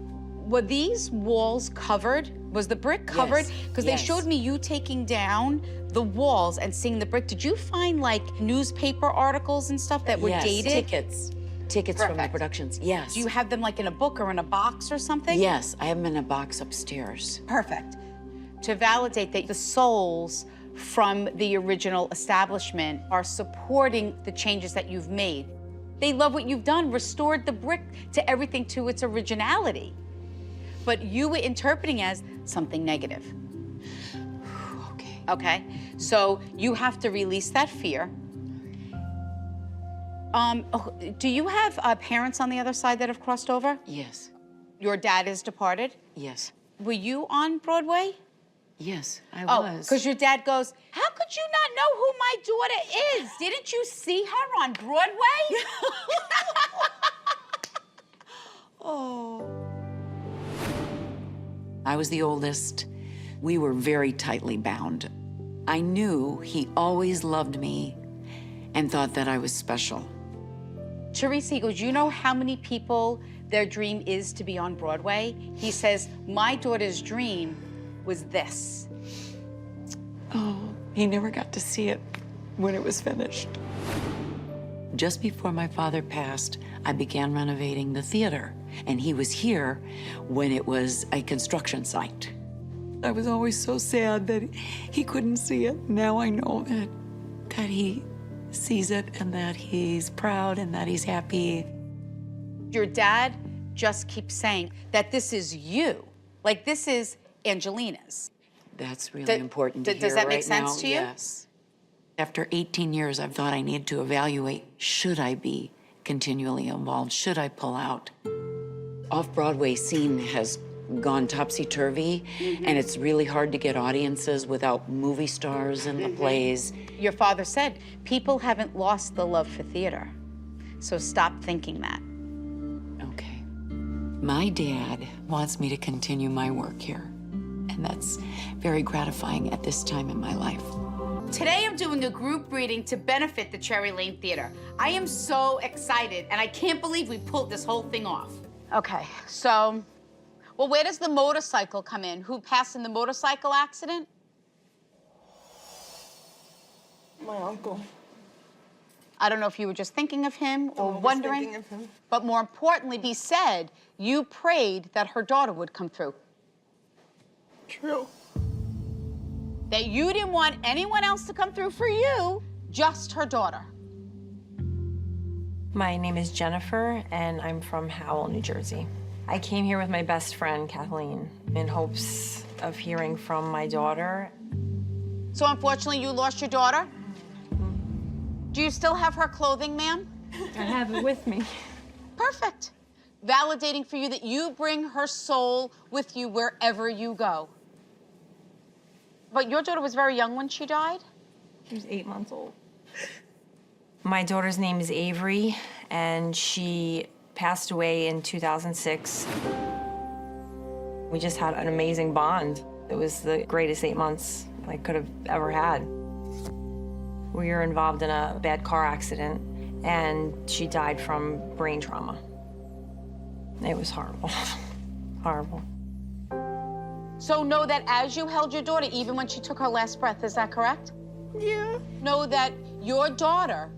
Were these walls covered? Was the brick covered?
Yes,
Because
yes.
they showed me you taking down the walls and seeing the brick. Did you find like newspaper articles and stuff that were
Yes,
dated?
tickets from the
Perfect.
productions, yes.
Do you have them like in a book or in a box or something?
Yes, I have them in a box upstairs.
Perfect. To validate that the souls from the original establishment are supporting the changes that you've made. They love what you've done, restored the brick to everything to its originality. But you were interpreting as something negative.
Okay.
Okay, so you have to release that fear. Do you have parents on the other side that have crossed over?
Yes.
Your dad is departed?
Yes.
Were you on Broadway?
Yes, I
Oh,
was.
because your dad goes, how could you not know who my daughter is? Didn't you see her on Broadway?
Oh. I was the oldest. We were very tightly bound. I knew he always loved me and thought that I was special.
Theresa, he goes, you know how many people their dream is to be on Broadway? He says, my daughter's dream was this.
Oh, he never got to see it when it was finished. Just before my father passed, I began renovating the theater, and he was here when it was a construction site. I was always so sad that he couldn't see it. Now I know that he sees it and that he's proud and that he's happy.
Your dad just keeps saying that this is you. Like, this is Angelina's.
That's really important to hear
Does that make
right
sense
now.
to you?
Yes. After 18 years, I've thought I need to evaluate, should I be continually involved? Should I pull out? Off-Broadway scene has gone topsy-turvy, and it's really hard to get audiences without movie stars in the plays.
Your father said, people haven't lost the love for theater. So stop thinking that.
Okay. My dad wants me to continue my work here, and that's very gratifying at this time in my life.
Today I'm doing a group reading to benefit the Cherry Lane Theater. I am so excited, and I can't believe we pulled this whole thing off. Okay, so, well, where does the motorcycle come in? Who passed in the motorcycle accident?
My uncle.
I don't know if you were just thinking of him or
I was
wondering.
thinking of him.
But more importantly, he said you prayed that her daughter would come through.
True.
That you didn't want anyone else to come through for you, just her daughter.
My name is Jennifer, and I'm from Howell, New Jersey. I came here with my best friend, Kathleen, in hopes of hearing from my daughter.
So unfortunately, you lost your daughter? Do you still have her clothing, ma'am?
I have it with me.
Perfect. Validating for you that you bring her soul with you wherever you go. But your daughter was very young when she died?
She was 8 months old. My daughter's name is Avery, and she passed away in 2006. We just had an amazing bond. It was the greatest 8 months I could have ever had. We were involved in a bad car accident, and she died from brain trauma. It was horrible, horrible.
So know that as you held your daughter, even when she took her last breath, is that correct?
Yeah.
Know that your daughter,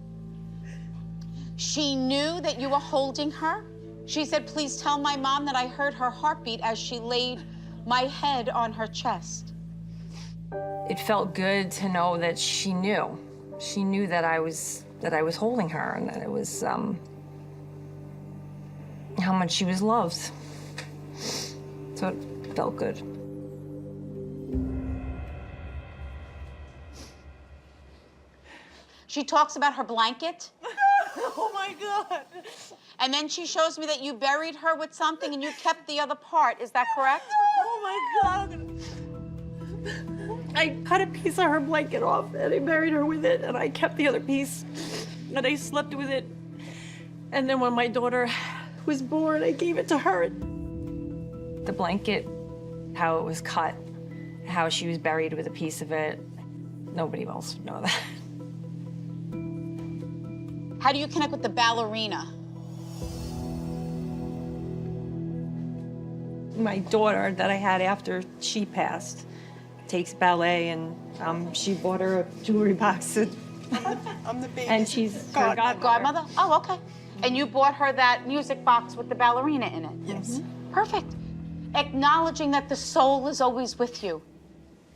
she knew that you were holding her. She said, please tell my mom that I heard her heartbeat as she laid my head on her chest.
It felt good to know that she knew. She knew that I was holding her, and that it was how much she was loved. So it felt good.
She talks about her blanket.
Oh my God.
And then she shows me that you buried her with something and you kept the other part. Is that correct?
Oh my God. I cut a piece of her blanket off and I buried her with it, and I kept the other piece and I slept with it. And then when my daughter was born, I gave it to her.
The blanket, how it was cut, how she was buried with a piece of it, nobody else would know that.
How do you connect with the ballerina?
My daughter that I had after she passed takes ballet, and she bought her a jewelry box. I'm the baby. And she's her
Godmother? Oh, okay. And you bought her that music box with the ballerina in it?
Yes.
Perfect. Acknowledging that the soul is always with you.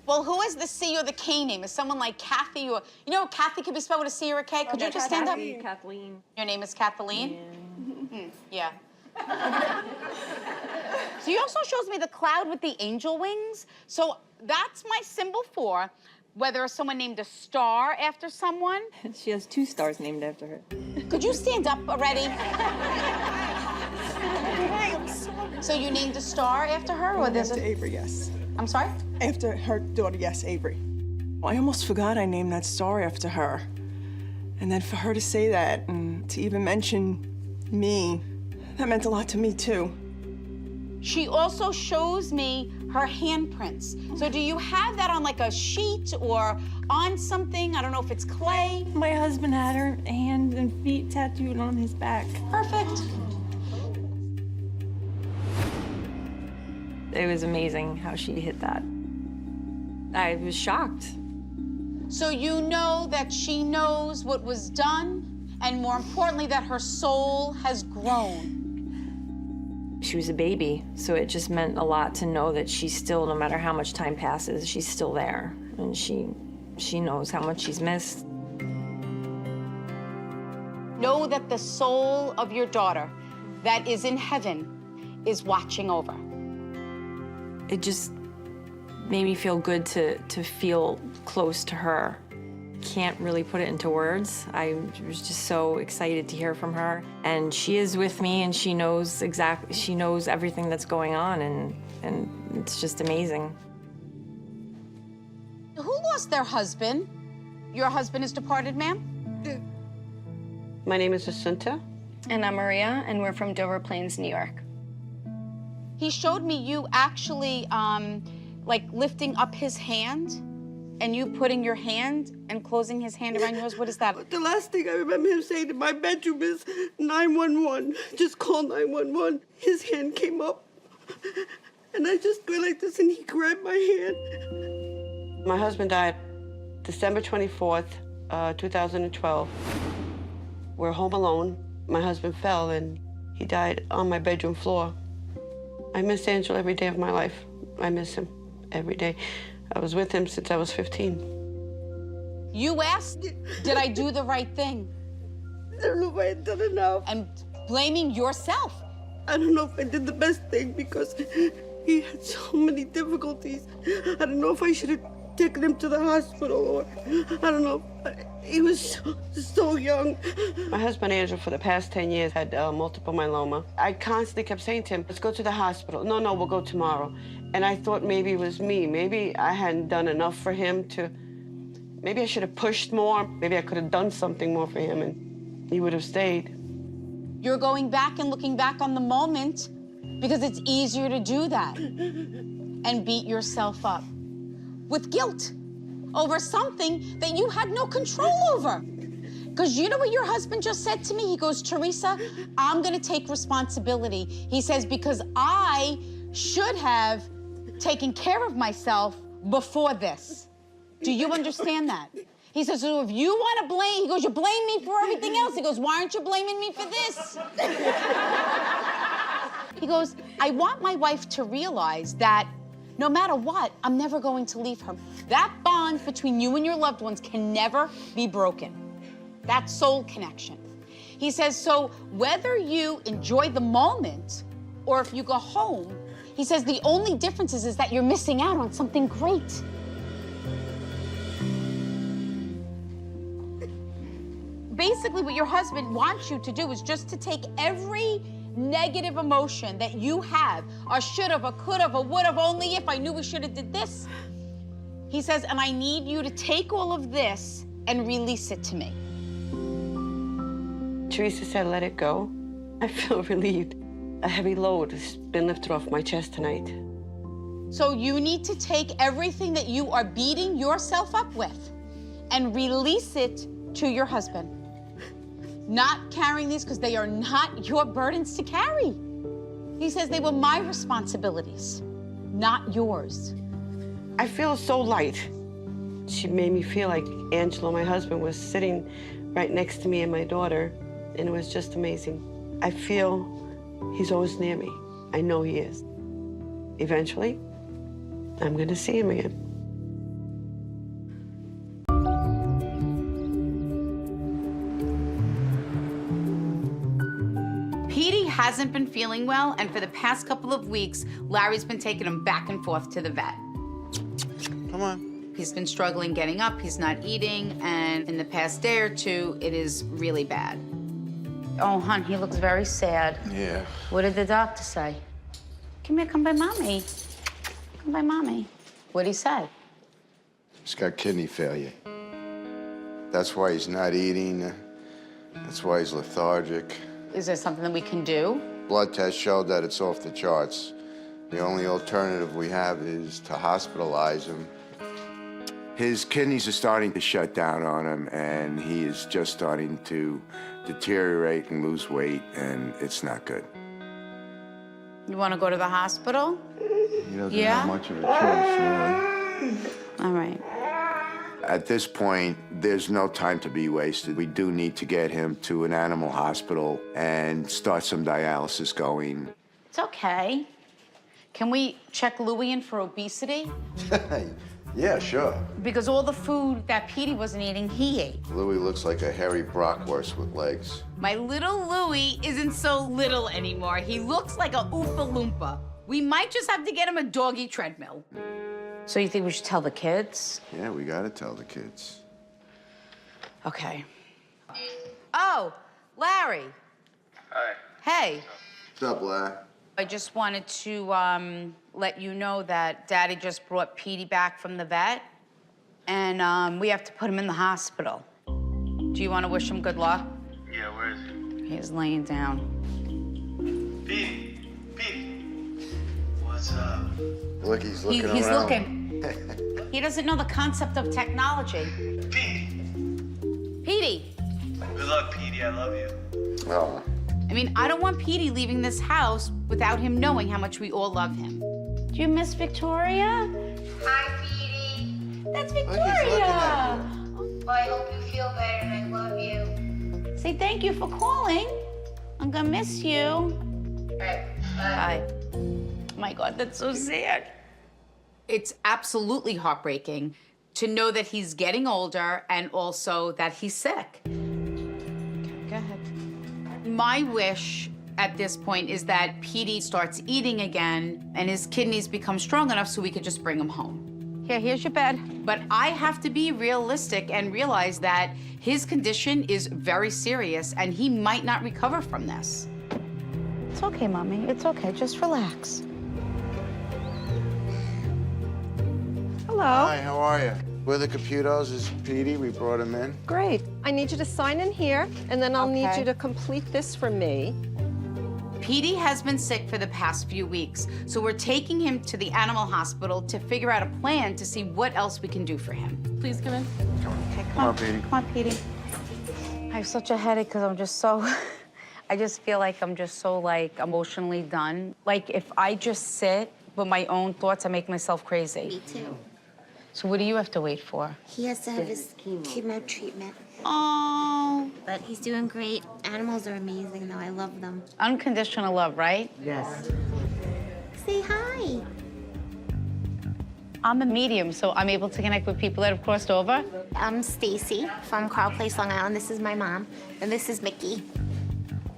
Well, who is the C or the K name? Is someone like Kathy or, you know, Kathy could be spelled with a C or a K? Could you just stand up?
Kathleen.
Your name is Kathleen? Yeah. So you also shows me the cloud with the angel wings. So that's my symbol for whether someone named a star after someone.
She has 2 stars named after her.
Could you stand up already? So you named a star after her, or there's
After Avery, yes.
I'm sorry?
After her daughter, yes, Avery. I almost forgot I named that star after her. And then for her to say that and to even mention me, that meant a lot to me too.
She also shows me her handprints. So do you have that on like a sheet or on something? I don't know if it's clay.
My husband had her hands and feet tattooed on his back.
Perfect.
It was amazing how she hit that. I was shocked.
So you know that she knows what was done, and more importantly, that her soul has grown.
She was a baby, so it just meant a lot to know that she's still, no matter how much time passes, she's still there. And she knows how much she's missed.
Know that the soul of your daughter that is in heaven is watching over.
It just made me feel good to feel close to her. Can't really put it into words. I was just so excited to hear from her. And she is with me, and she knows everything that's going on, and it's just amazing.
Who lost their husband? Your husband is departed, ma'am?
My name is Jacinta.
And I'm Maria, and we're from Dover Plains, New York.
He showed me you actually, like lifting up his hand and you putting your hand and closing his hand around yours. What is that?
The last thing I remember him saying in my bedroom is 911. Just call 911. His hand came up, and I just went like this, and he grabbed my hand.
My husband died December 24th, 2012. We're home alone. My husband fell and he died on my bedroom floor. I miss Angelo every day of my life. I miss him every day. I was with him since I was 15.
You asked, did I do the right thing?
I don't know if I did enough.
And blaming yourself.
I don't know if I did the best thing because he had so many difficulties. I don't know if I should have taken him to the hospital or, I don't know. He was so young. My husband, Angelo, for the past 10 years had multiple myeloma. I constantly kept saying to him, let's go to the hospital. No, we'll go tomorrow. And I thought maybe it was me. Maybe I hadn't done enough for him to, maybe I should have pushed more. Maybe I could have done something more for him and he would have stayed.
You're going back and looking back on the moment because it's easier to do that and beat yourself up with guilt over something that you had no control over. Because you know what your husband just said to me? He goes, Theresa, I'm gonna take responsibility. He says, because I should have taken care of myself before this. Do you understand that? He says, so if you want to blame, he goes, you blame me for everything else. He goes, why aren't you blaming me for this? He goes, I want my wife to realize that no matter what, I'm never going to leave her. That bond between you and your loved ones can never be broken. That soul connection. He says, so whether you enjoy the moment or if you go home, he says the only difference is that you're missing out on something great. Basically, what your husband wants you to do is just to take every negative emotion that you have, or should have, or could have, or would have, only if I knew we should have did this. He says, and I need you to take all of this and release it to me.
Theresa said, let it go. I feel relieved. A heavy load has been lifted off my chest tonight.
So you need to take everything that you are beating yourself up with and release it to your husband. Not carrying these because they are not your burdens to carry. He says they were my responsibilities, not yours.
I feel so light. She made me feel like Angelo, my husband, was sitting right next to me and my daughter, and it was just amazing. I feel he's always near me. I know he is. Eventually, I'm gonna see him again.
Petey hasn't been feeling well, and for the past couple of weeks, Larry's been taking him back and forth to the vet.
Come on.
He's been struggling getting up, he's not eating, and in the past day or two, it is really bad. Oh, hon, he looks very sad.
Yeah.
What did the doctor say? Come here, come by mommy. Come by mommy. What'd he say?
He's got kidney failure. That's why he's not eating. That's why he's lethargic.
Is there something that we can do?
Blood test showed that it's off the charts. The only alternative we have is to hospitalize him.
His kidneys are starting to shut down on him, and he is just starting to deteriorate and lose weight, and it's not good.
You want to go to the hospital?
He doesn't have much of a choice, really.
All right.
At this point, there's no time to be wasted. We do need to get him to an animal hospital and start some dialysis going.
It's okay. Can we check Louie in for obesity?
Yeah, sure.
Because all the food that Petey wasn't eating, he ate.
Louis looks like a hairy Brockhorse with legs.
My little Louie isn't so little anymore. He looks like a Oompa Loompa. We might just have to get him a doggy treadmill. So you think we should tell the kids?
Yeah, we gotta tell the kids.
Okay. Oh, Larry.
Hi.
Hey.
What's up, Larry?
I just wanted to let you know that Daddy just brought Petey back from the vet, and we have to put him in the hospital. Do you want to wish him good luck?
Yeah, where is he?
He's laying down.
Petey! Petey! What's up?
Look, he's looking around.
He's looking. He doesn't know the concept of technology.
Petey!
Petey!
Good luck, Petey. I love you.
Oh.
I mean, I don't want Petey leaving this house without him knowing how much we all love him. Do you miss Victoria?
Hi, Petey.
That's
Look, he's looking at
Victoria.
you.
Well, I hope you feel better and I love you.
Say thank you for calling. I'm gonna miss you.
All right, bye.
Bye. My God, that's so sad. It's absolutely heartbreaking to know that he's getting older and also that he's sick. Go ahead. My wish at this point is that Petey starts eating again and his kidneys become strong enough so we could just bring him home. Here's your bed. But I have to be realistic and realize that his condition is very serious and he might not recover from this. It's okay, Mommy. It's okay. Just relax.
Hello. Hi, how are you? We're the Caputos. This is Petey. We brought him in.
Great. I need you to sign in here, and then I'll need
Okay.
you to complete this for me.
Petey has been sick for the past few weeks, so we're taking him to the animal hospital to figure out a plan to see what else we can do for him. Please come in. Okay,
Come on, Petey.
Come on, Petey. I have such a headache because I'm just so, I just feel like I'm just so emotionally done. Like if I just sit with my own thoughts, I make myself crazy.
Me too.
So what do you have to wait for?
He has to have his chemo treatment.
Oh.
But he's doing great. Animals are amazing, though. I love them.
Unconditional love, right?
Yes. Say hi.
I'm a medium, so I'm able to connect with people that have crossed over.
I'm Stacy from Carl Place, Long Island. This is my mom, and this is Mickey.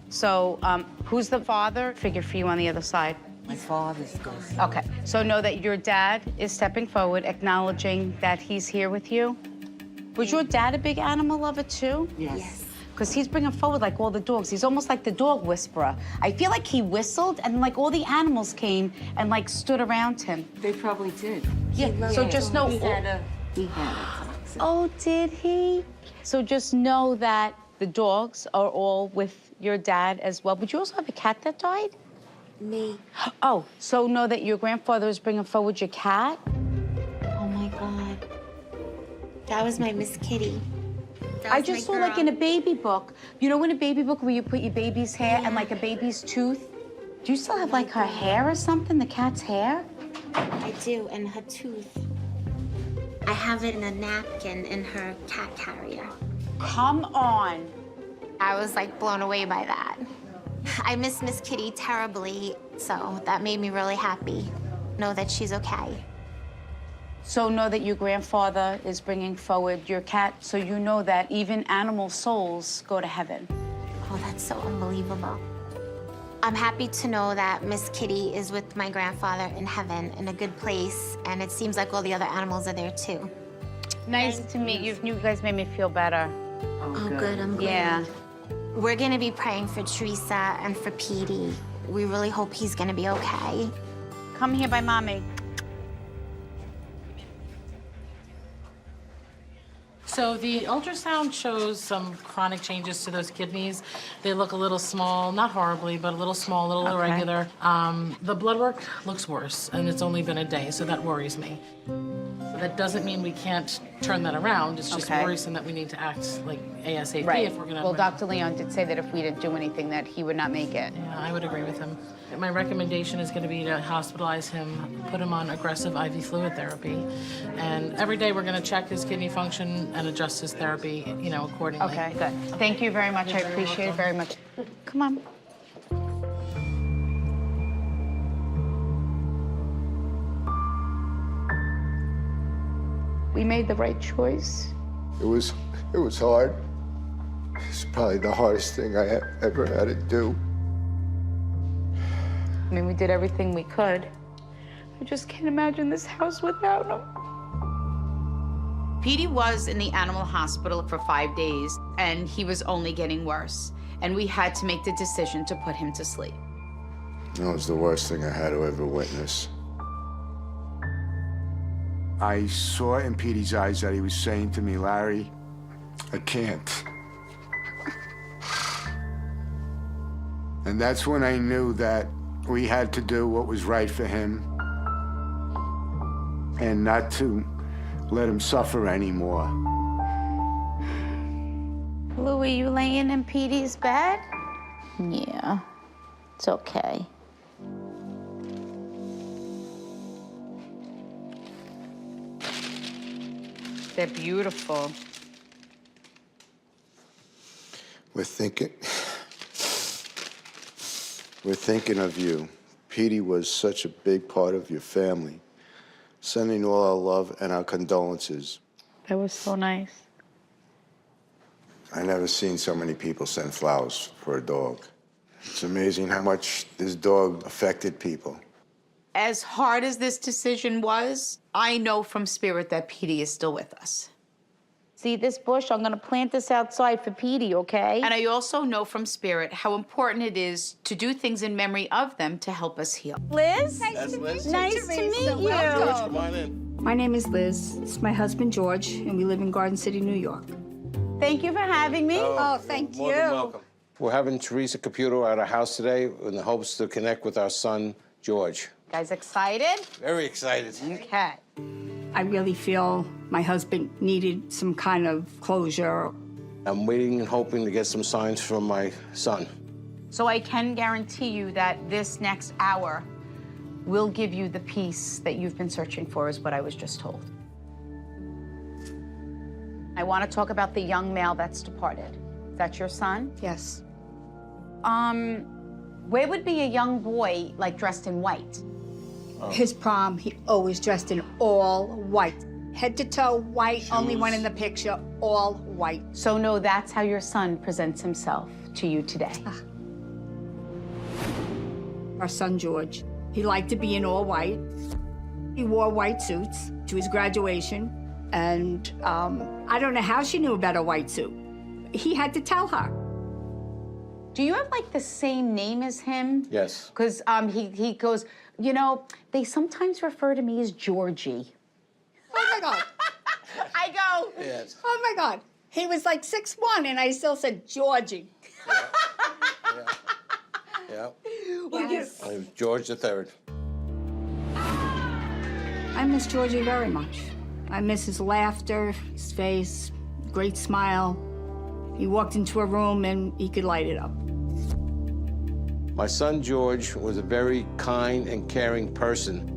So who's the father figure for you on the other side?
My father's ghost.
Okay, so know that your dad is stepping forward, acknowledging that he's here with you. Was your dad a big animal lover too?
Yes.
Because he's bringing forward all the dogs. He's almost like the dog whisperer. I feel like he whistled and all the animals came and stood around him.
They probably did.
Yeah, so just know.
He had a toxin.
Oh, did he? So just know that the dogs are all with your dad as well. But you also have a cat that died?
Me.
Oh, so know that your grandfather is bringing forward your cat?
Oh, my God. That was my Miss Kitty. That
I
was
just
my
saw
girl.
in a baby book. You know in a baby book where you put your baby's hair and a baby's tooth? Do you still have her hair or something, the cat's hair?
I do, and her tooth. I have it in a napkin in her cat carrier.
Come on.
I was blown away by that. I miss Miss Kitty terribly, so that made me really happy. Know that she's okay.
So know that your grandfather is bringing forward your cat, so you know that even animal souls go to heaven.
Oh, that's so unbelievable. I'm happy to know that Miss Kitty is with my grandfather in heaven, in a good place, and it seems like all the other animals are there too.
Nice to meet you. You guys made me feel better.
Oh, good, I'm glad.
Yeah.
We're gonna be praying for Theresa and for Petey. We really hope he's gonna be okay.
Come here by Mommy.
So the ultrasound shows some chronic changes to those kidneys. They look a little small, not horribly, but a little small, a little irregular. The blood work looks worse, and it's only been a day, so that worries me. That doesn't mean we can't turn that around. It's just worrisome that we need to act ASAP if we're gonna.
Well, Dr. Leon did say that if we didn't do anything, that he would not make it.
Yeah, I would agree with him. My recommendation is going to be to hospitalize him, put him on aggressive IV fluid therapy, and every day we're going to check his kidney function and adjust his therapy, accordingly.
Okay, good. Thank you very much. I appreciate it very much. Come on. We made the right choice.
It was hard. It's probably the hardest thing I ever had to do.
I mean, we did everything we could. I just can't imagine this house without him. Petey was in the animal hospital for 5 days, and he was only getting worse. And we had to make the decision to put him to sleep.
That was the worst thing I had to ever witness.
I saw in Petey's eyes that he was saying to me, Larry, I can't. And that's when I knew that we had to do what was right for him and not to let him suffer anymore.
Louie, you laying in Petey's bed? Yeah, it's okay. They're beautiful.
We're thinking of you. Petey was such a big part of your family. Sending all our love and our condolences.
That was so nice.
I never seen so many people send flowers for a dog. It's amazing how much this dog affected people.
As hard as this decision was, I know from spirit that Petey is still with us. See this bush? I'm gonna plant this outside for Petey, okay? And I also know from spirit how important it is to do things in memory of them to help us heal.
Liz?
That's Liz.
Nice to meet you.
George, come on in.
My name is Liz. It's my husband, George, and we live in Garden City, New York.
Thank you for having me.
Oh, thank you. More than welcome. We're having Theresa Caputo at our house today in the hopes to connect with our son, George.
Guys excited?
Very excited.
Okay.
I really feel my husband needed some kind of closure.
I'm waiting and hoping to get some signs from my son.
So I can guarantee you that this next hour will give you the peace that you've been searching for, is what I was just told. I want to talk about the young male that's departed. Is that your son?
Yes.
Where would be a young boy, like, dressed in white?
His prom, he always dressed in all white. Head to toe, white, only one in the picture, all white.
So no, that's how your son presents himself to you today.
Our son, George, he liked to be in all white. He wore white suits to his graduation, and I don't know how she knew about a white suit. He had to tell her.
Do you have, like, the same name as him?
Yes.
Because he goes, you know, they sometimes refer to me as Georgie.
Oh, my God.
I go.
Yes.
Oh, my God. He was like 6'1", and I still said Georgie.
Yeah.
Yes.
I'm George III.
I miss Georgie very much. I miss his laughter, his face, great smile. He walked into a room and he could light it up.
My son, George, was a very kind and caring person.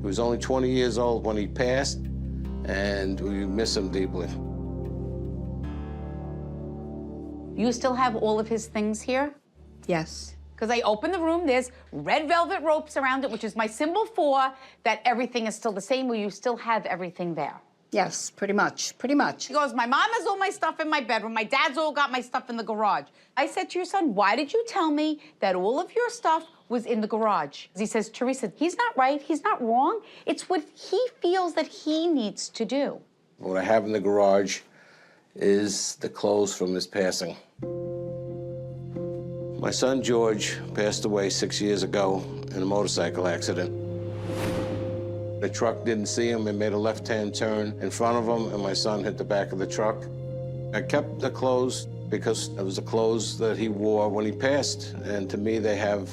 He was only 20 years old when he passed, and we miss him deeply.
You still have all of his things here?
Yes.
Because I opened the room, there's red velvet ropes around it, which is my symbol for that everything is still the same. Will you still have everything there?
Yes, pretty much, pretty much.
He goes, my mom has all my stuff in my bedroom. My dad's all got my stuff in the garage. I said to your son, why did you tell me that all of your stuff was in the garage? He says, Theresa, he's not right, he's not wrong. It's what he feels that he needs to do.
What I have in the garage is the clothes from his passing. My son, George, passed away 6 years ago in a motorcycle accident. The truck didn't see him and made a left-hand turn in front of him, and my son hit the back of the truck. I kept the clothes because it was the clothes that he wore when he passed, and to me, they have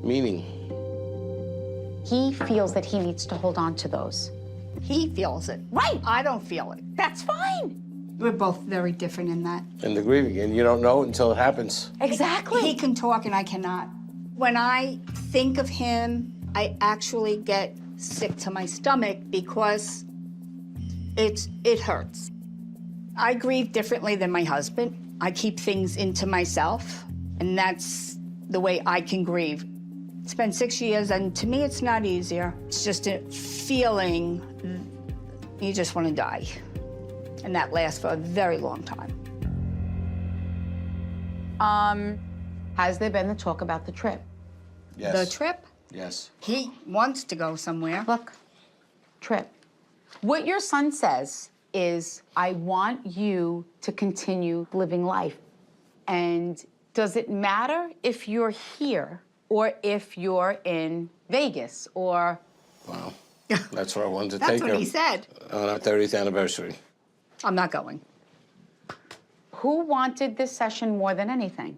meaning.
He feels that he needs to hold on to those.
He feels it.
Right.
I don't feel it.
That's fine.
We're both very different in that.
And the grieving, and you don't know it until it happens.
Exactly.
He can talk and I cannot. When I think of him, I actually get sick to my stomach because it hurts. I grieve differently than my husband. I keep things into myself, and that's the way I can grieve. It's been 6 years, and to me, it's not easier. It's just a feeling you just want to die, and that lasts for a very long time.
Has there been the talk about the trip?
Yes.
The trip?
Yes.
He wants to go somewhere.
Look, trip. What your son says is, I want you to continue living life. And does it matter if you're here or if you're in Vegas or...
Wow. That's where I wanted to
That's
take
what
her.
he said.
On our 30th anniversary.
I'm not going.
Who wanted this session more than anything?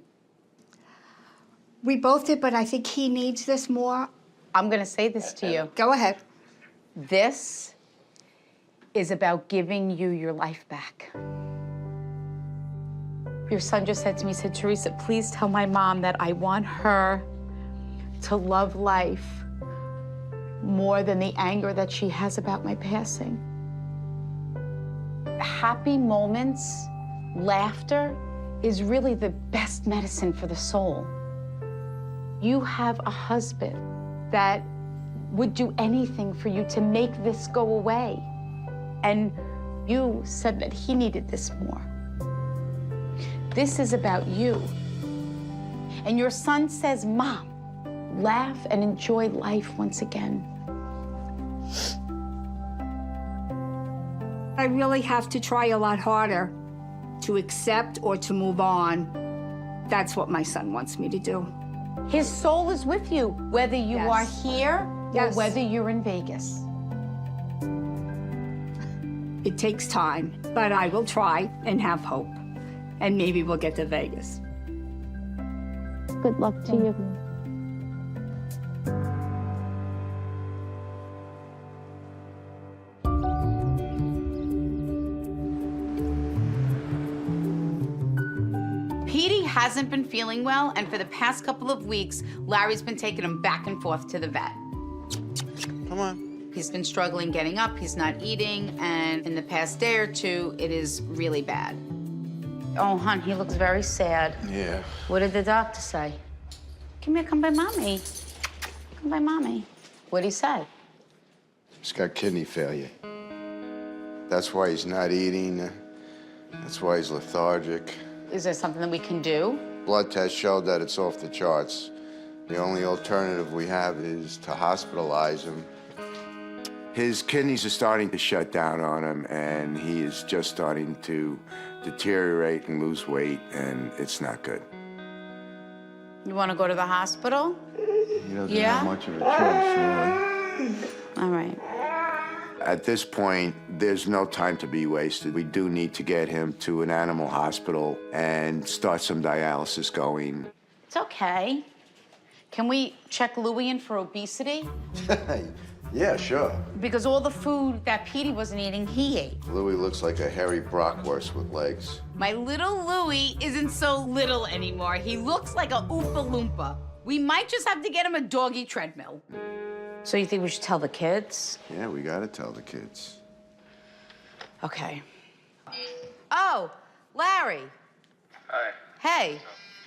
We both did, but I think he needs this more.
I'm gonna say this to you.
Go ahead.
This is about giving you your life back. Your son just said to me, he said, Theresa, please tell my mom that I want her to love life more than the anger that she has about my passing. Happy moments, laughter, is really the best medicine for the soul. You have a husband that would do anything for you to make this go away. And you said that he needed this more. This is about you. And your son says, Mom, laugh and enjoy life once again.
I really have to try a lot harder to accept or to move on. That's what my son wants me to do.
His soul is with you, whether you
Yes.
are here
Yes.
or whether you're in Vegas.
It takes time, but I will try and have hope. And maybe we'll get to Vegas.
Good luck to you. Petey hasn't been feeling well, and for the past couple of weeks, Larry's been taking him back and forth to the vet.
Come on.
He's been struggling getting up, he's not eating, and in the past day or two, it is really bad. Oh, hon, he looks very sad.
Yeah.
What did the doctor say? Come here, come by mommy. Come by mommy. What'd he say?
He's got kidney failure. That's why he's not eating. That's why he's lethargic.
Is there something that we can do?
Blood test showed that it's off the charts. The only alternative we have is to hospitalize him.
His kidneys are starting to shut down on him, and he is just starting to deteriorate and lose weight, and it's not good.
You want to go to the hospital?
He doesn't
Yeah?
have much of a choice, really.
All right.
At this point, there's no time to be wasted. We do need to get him to an animal hospital and start some dialysis going.
It's okay. Can we check Louie in for obesity?
Yeah, sure.
Because all the food that Petey wasn't eating, he ate.
Louis looks like a hairy Brockwurst with legs.
My little Louie isn't so little anymore. He looks like a Oompa Loompa. We might just have to get him a doggy treadmill. So you think we should tell the kids?
Yeah, we gotta tell the kids.
Okay. Oh, Larry.
Hi.
Hey.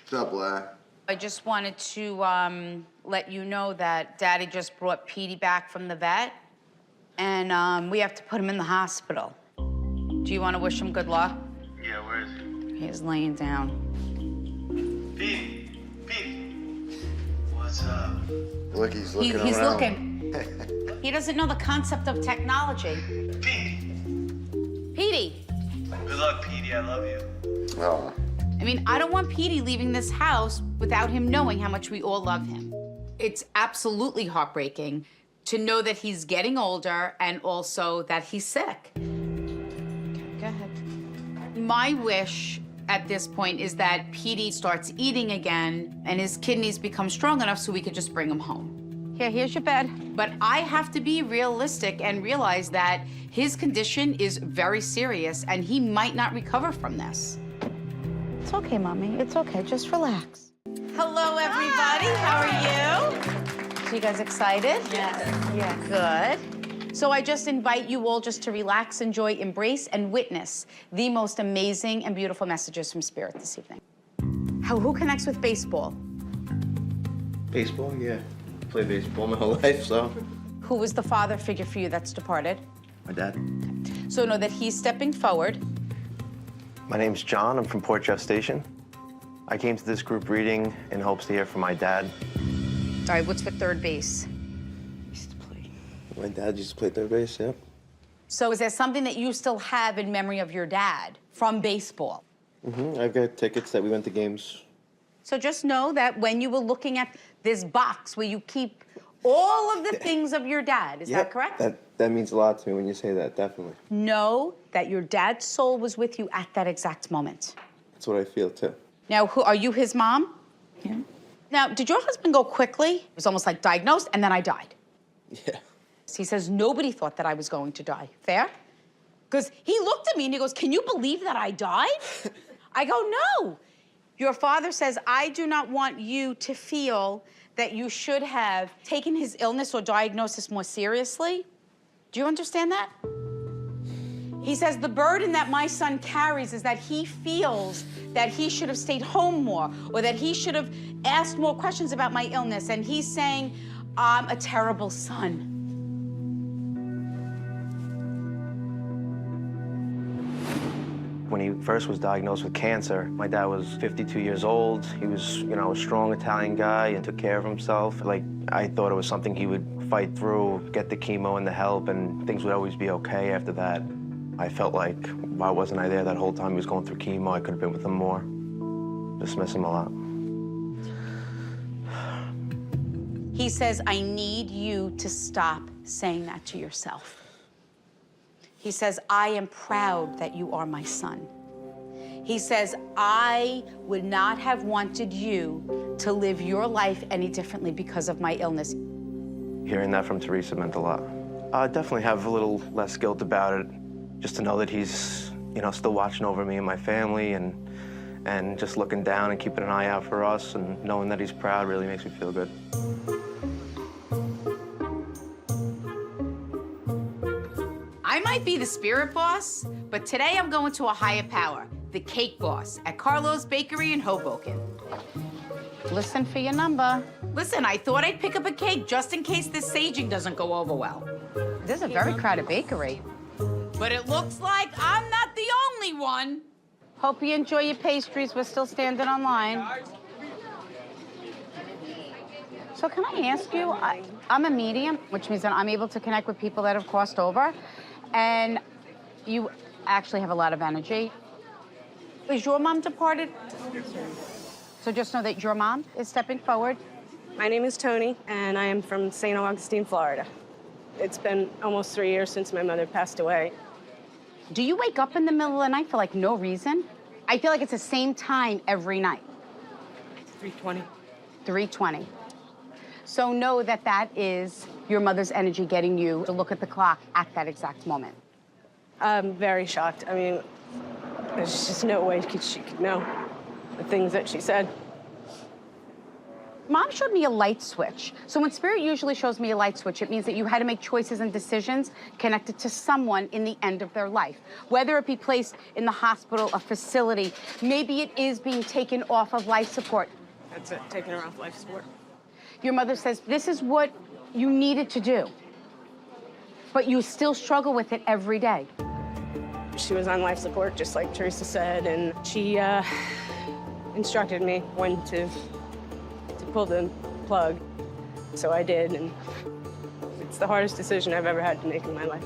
What's up, Larry?
I just wanted to let you know that Daddy just brought Petey back from the vet, and we have to put him in the hospital. Do you want to wish him good luck?
Yeah, where is he?
He's laying down.
Petey! Petey! What's up?
Look, he's looking
He's
around.
looking. He doesn't know the concept of technology.
Petey!
Petey!
Good luck, Petey. I love you.
Oh.
I mean, I don't want Petey leaving this house without him knowing how much we all love him. It's absolutely heartbreaking to know that he's getting older and also that he's sick. Okay, go ahead. My wish at this point is that Petey starts eating again and his kidneys become strong enough so we could just bring him home. Here's your bed. But I have to be realistic and realize that his condition is very serious and he might not recover from this. It's okay, Mommy. It's okay. Just relax. Hello, everybody. How are you? So you guys excited? Yes. Yeah. Good. So I just invite you all just to relax, enjoy, embrace, and witness the most amazing and beautiful messages from Spirit this evening. Who connects with baseball?
Baseball, yeah. Played baseball my whole life, so.
Who was the father figure for you that's departed?
My dad.
So know that he's stepping forward.
My name's John. I'm from Port Jeff Station. I came to this group reading in hopes to hear from my dad.
All right, what's for third base?
My dad used to play third base, yeah.
So is there something that you still have in memory of your dad from baseball?
I've got tickets that we went to games.
So just know that when you were looking at this box where you keep all of the things of your dad, is that correct?
That means a lot to me when you say that, definitely.
Know that your dad's soul was with you at that exact moment.
That's what I feel, too.
Now, are you his mom? Yeah. Now, did your husband go quickly? It was almost like diagnosed, and then I died.
Yeah.
He says, nobody thought that I was going to die. Fair? Because he looked at me and he goes, can you believe that I died? I go, no. Your father says, I do not want you to feel that you should have taken his illness or diagnosis more seriously. Do you understand that? He says the burden that my son carries is that he feels that he should have stayed home more or that he should have asked more questions about my illness. And he's saying, I'm a terrible son.
When he first was diagnosed with cancer, my dad was 52 years old. He was, you know, a strong Italian guy and took care of himself. Like, I thought it was something he would fight through, get the chemo and the help, and things would always be okay after that. I felt like, why wasn't I there that whole time he was going through chemo? I could have been with him more. Just miss him a lot.
He says, I need you to stop saying that to yourself. He says, I am proud that you are my son. He says, I would not have wanted you to live your life any differently because of my illness.
Hearing that from Theresa meant a lot. I definitely have a little less guilt about it, just to know that he's, you know, still watching over me and my family and just looking down and keeping an eye out for us, and knowing that he's proud really makes me feel good.
I might be the spirit boss, but today I'm going to a higher power, the cake boss at Carlo's Bakery in Hoboken. Listen for your number. Listen, I thought I'd pick up a cake just in case this saging doesn't go over well. This is a very crowded bakery. But it looks like I'm not the only one. Hope you enjoy your pastries. We're still standing online. So can I ask you, I'm a medium, which means that I'm able to connect with people that have crossed over, and you actually have a lot of energy. Is your mom departed? So just know that your mom is stepping forward.
My name is Tony, and I am from St. Augustine, Florida. It's been almost 3 years since my mother passed away.
Do you wake up in the middle of the night for like no reason? I feel like it's the same time every night.
3:20.
3:20. So know that that is your mother's energy getting you to look at the clock at that exact moment.
I'm very shocked. I mean, there's just no way she could know the things that she said.
Mom showed me a light switch. So when Spirit usually shows me a light switch, it means that you had to make choices and decisions connected to someone in the end of their life. Whether it be placed in the hospital, a facility, maybe it is being taken off of life support.
That's it, taking her off life support.
Your mother says, this is what you needed to do, but you still struggle with it every day.
She was on life support, just like Theresa said, and she instructed me when to pull the plug. So I did, and it's the hardest decision I've ever had to make in my life.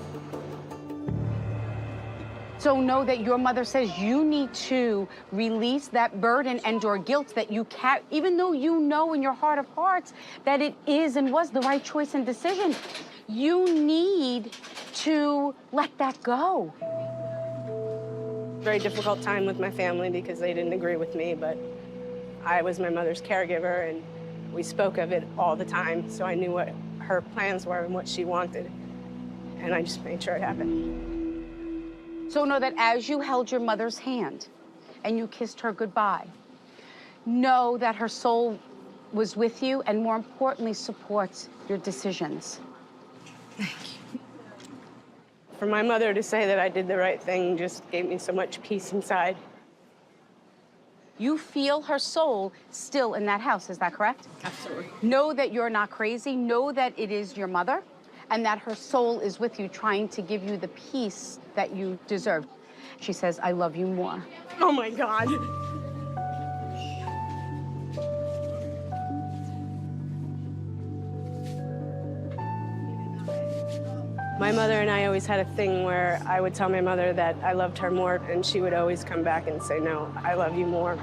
So know that your mother says you need to release that burden and or guilt that you carry, even though you know in your heart of hearts that it is and was the right choice and decision. You need to let that go.
Very difficult time with my family because they didn't agree with me, but I was my mother's caregiver, and we spoke of it all the time, so I knew what her plans were and what she wanted, and I just made sure it happened.
So know that as you held your mother's hand and you kissed her goodbye, know that her soul was with you and, more importantly, supports your decisions.
Thank you. For my mother to say that I did the right thing just gave me so much peace inside.
You feel her soul still in that house, is that correct?
Absolutely.
Know that you're not crazy. Know that it is your mother and that her soul is with you, trying to give you the peace that you deserve. She says, I love you more.
Oh my God. My mother and I always had a thing where I would tell my mother that I loved her more, and she would always come back and say, no, I love you more.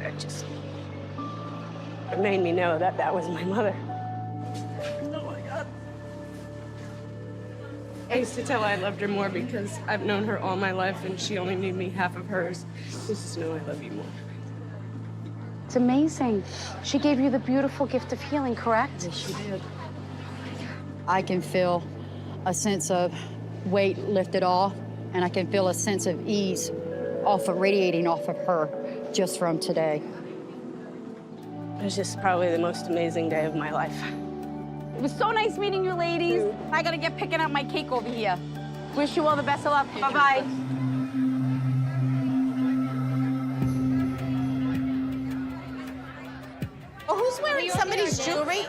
It made me know that that was my mother. Oh my God. I used to tell her I loved her more because I've known her all my life and she only knew me half of hers. Just know I love you more.
It's amazing. She gave you the beautiful gift of healing, correct?
Yes, she did. I can feel a sense of weight lifted off, and I can feel a sense of ease radiating off of her just from today.
It was just probably the most amazing day of my life.
It was so nice meeting you, ladies. I gotta get picking up my cake over here. Wish you all the best of luck. Bye-bye. Oh, who's wearing somebody's jewelry?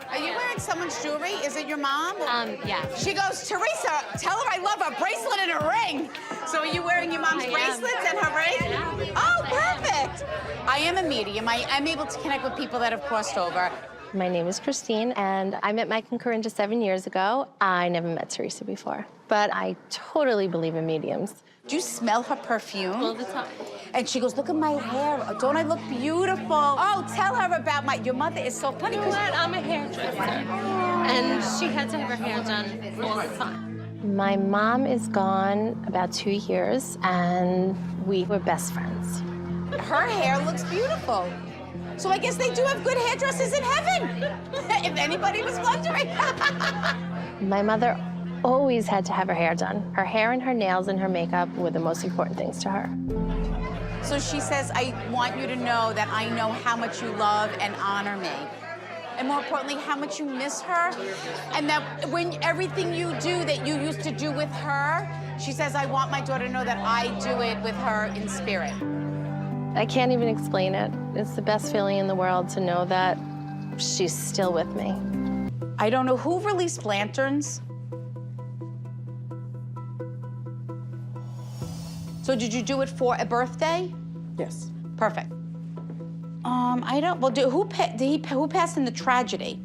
Are you wearing someone's jewelry? Is it your mom?
Yeah.
She goes, Theresa, tell her I love her bracelet and a ring. So are you wearing your mom's bracelets and her ring? Oh, perfect. I am a medium. I am able to connect with people that have crossed over.
My name is Christine, and I met my concurrent just 7 years ago. I never met Theresa before, but I totally believe in mediums.
Do you smell her perfume?
All the time.
And she goes, look at my hair. Don't I look beautiful? Oh, tell her about your mother is so funny.
You know what? I'm a hairdresser, and she had to have her hair done all the time. My mom is gone about 2 years, and we were best friends.
Her hair looks beautiful. So I guess they do have good hairdressers in heaven, if anybody was wondering.
My mother always had to have her hair done. Her hair and her nails and her makeup were the most important things to her.
So she says, I want you to know that I know how much you love and honor me. And more importantly, how much you miss her. And that when everything you do that you used to do with her, she says, I want my daughter to know that I do it with her in spirit.
I can't even explain it. It's the best feeling in the world to know that she's still with me.
I don't know who released lanterns. So did you do it for a birthday?
Yes.
Perfect. I don't. Well, who passed in the tragedy?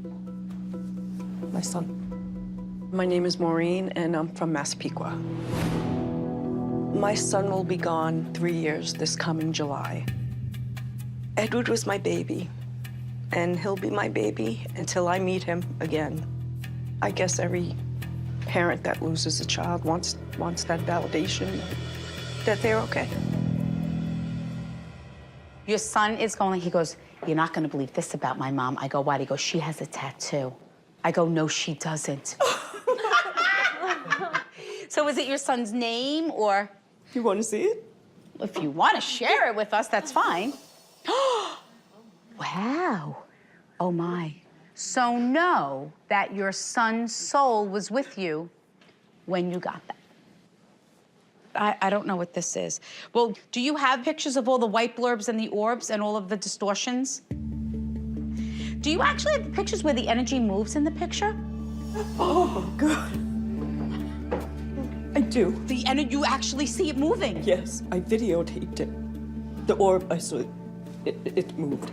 My son. My name is Maureen, and I'm from Massapequa. My son will be gone 3 years this coming July. Edward was my baby, and he'll be my baby until I meet him again. I guess every parent that loses a child wants that validation that they're okay.
Your son is going, he goes, you're not gonna believe this about my mom. I go, why? He goes, she has a tattoo. I go, no, she doesn't. So is it your son's name, or?
You want to see it?
If you want to share it with us, that's fine. Wow. Oh, my. So know that your son's soul was with you when you got that. I don't know what this is. Well, do you have pictures of all the white blurbs and the orbs and all of the distortions? Do you actually have pictures where the energy moves in the picture?
Oh, God. I do.
The energy, you actually see it moving?
Yes, I videotaped it. The orb, I saw it. It moved.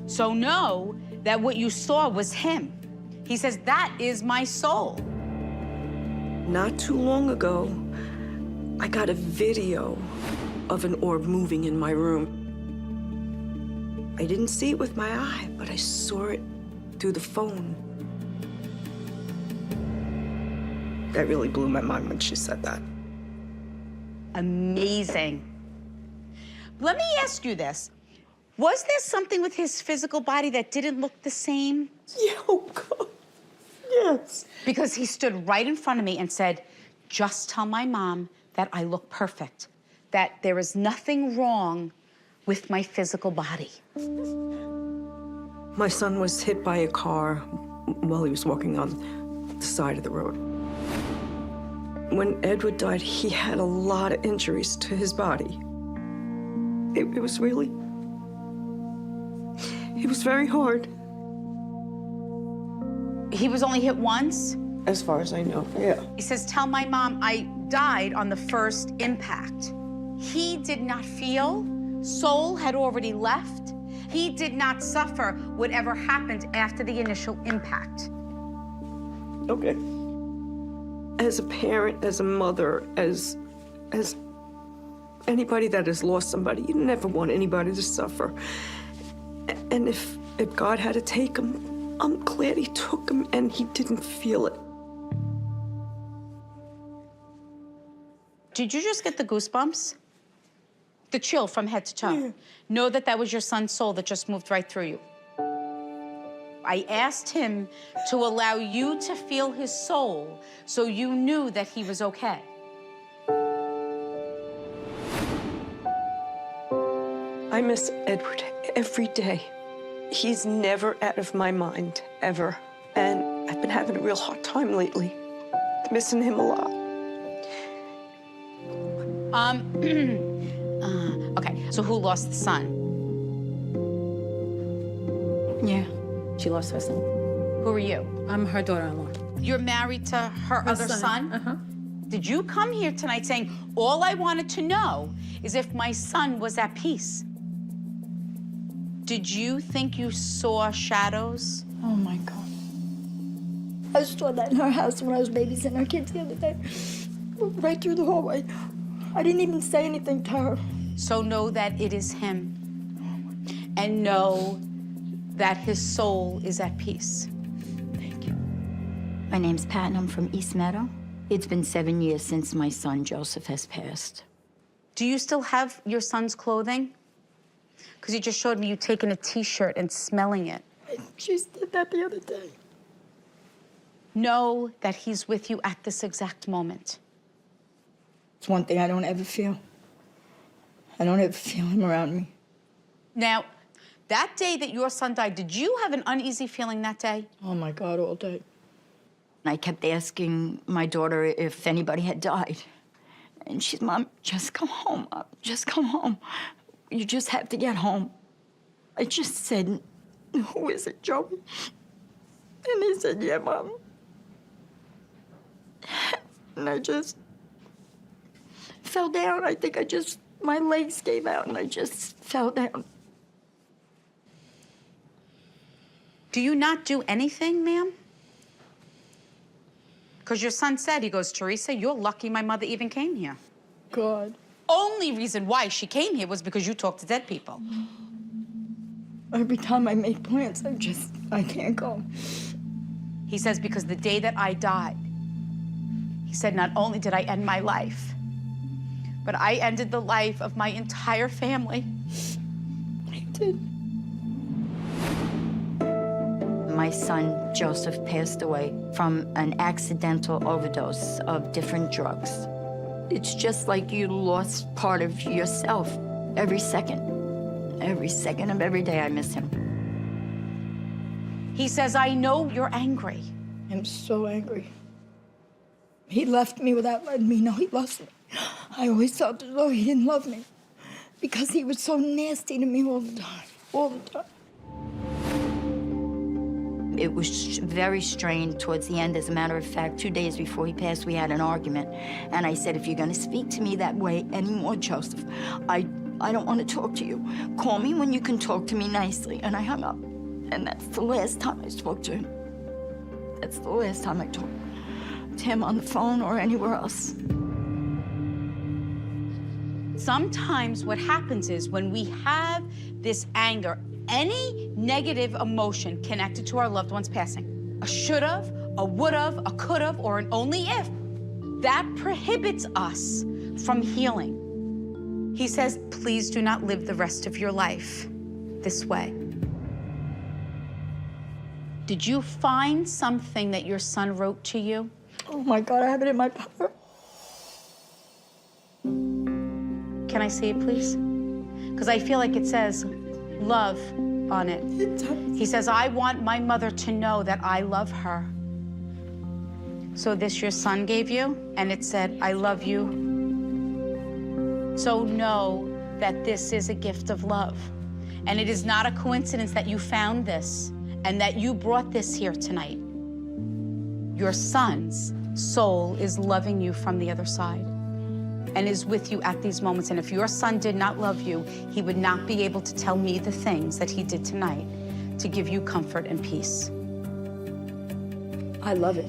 So know that what you saw was him. He says, that is my soul.
Not too long ago, I got a video of an orb moving in my room. I didn't see it with my eye, but I saw it through the phone. That really blew my mind when she said that.
Amazing. Let me ask you this. Was there something with his physical body that didn't look the same?
Yeah, oh God, yes.
Because he stood right in front of me and said, just tell my mom that I look perfect, that there is nothing wrong with my physical body.
My son was hit by a car while he was walking on the side of the road. When Edward died, he had a lot of injuries to his body. It was very hard.
He was only hit once?
As far as I know, yeah.
He says, tell my mom I died on the first impact. He did not feel, soul had already left. He did not suffer whatever happened after the initial impact.
Okay. As a parent, as a mother, as anybody that has lost somebody, you never want anybody to suffer. And if God had to take him, I'm glad he took him and he didn't feel it.
Did you just get the goosebumps? The chill from head to toe?
Yeah.
Know that that was your son's soul that just moved right through you. I asked him to allow you to feel his soul so you knew that he was okay.
I miss Edward every day. He's never out of my mind, ever. And I've been having a real hard time lately. Missing him a lot.
Okay, so who lost the son?
Yeah, she lost her son.
Who are you?
I'm her daughter-in-law.
You're married to her other son?
Uh-huh.
Did you come here tonight saying, all I wanted to know is if my son was at peace? Did you think you saw shadows?
Oh, my God. I saw that in her house when I was babysitting her kids the other day. Right through the hallway. I didn't even say anything to her.
So know that it is him. And know that his soul is at peace.
Thank you. My name's Pat, and I'm from East Meadow. It's been 7 years since my son, Joseph, has passed.
Do you still have your son's clothing? Because you just showed me you taking a T-shirt and smelling it.
She did that the other day.
Know that he's with you at this exact moment.
It's one thing I don't ever feel. I don't ever feel him around me.
Now, that day that your son died, did you have an uneasy feeling that day?
Oh, my God, all day. I kept asking my daughter if anybody had died. And she's, Mom, just come home, Mom. Just come home. You just have to get home. I just said, who is it, Joey? And he said, yeah, Mom. And I just fell down. I think my legs gave out and I just fell down.
Do you not do anything, ma'am? Because your son said, he goes, Theresa, you're lucky my mother even came here.
God.
Only reason why she came here was because you talked to dead people.
Every time I make plans, I can't go.
He says, because the day that I died, he said, not only did I end my life, but I ended the life of my entire family.
I did. My son, Joseph, passed away from an accidental overdose of different drugs. It's just like you lost part of yourself every second. Every second of every day I miss him.
He says, I know you're angry.
I'm so angry. He left me without letting me know he loves me. I always felt as though he didn't love me because he was so nasty to me all the time, all the time. It was very strained towards the end. As a matter of fact, 2 days before he passed, we had an argument. And I said, if you're gonna speak to me that way anymore, Joseph, I don't want to talk to you. Call me when you can talk to me nicely. And I hung up. And that's the last time I spoke to him. That's the last time I talked to him on the phone or anywhere else.
Sometimes what happens is when we have this anger, any negative emotion connected to our loved one's passing, a should've, a would've, a could've, or an only if, that prohibits us from healing. He says, please do not live the rest of your life this way. Did you find something that your son wrote to you?
Oh my God, I have it in my pocket.
Can I see it, please? Because I feel like it says love on it. He says, I want my mother to know that I love her. So this your son gave you, and it said, I love you. So know that this is a gift of love. And it is not a coincidence that you found this and that you brought this here tonight. Your son's soul is loving you from the other side and is with you at these moments. And if your son did not love you, he would not be able to tell me the things that he did tonight to give you comfort and peace.
I love it.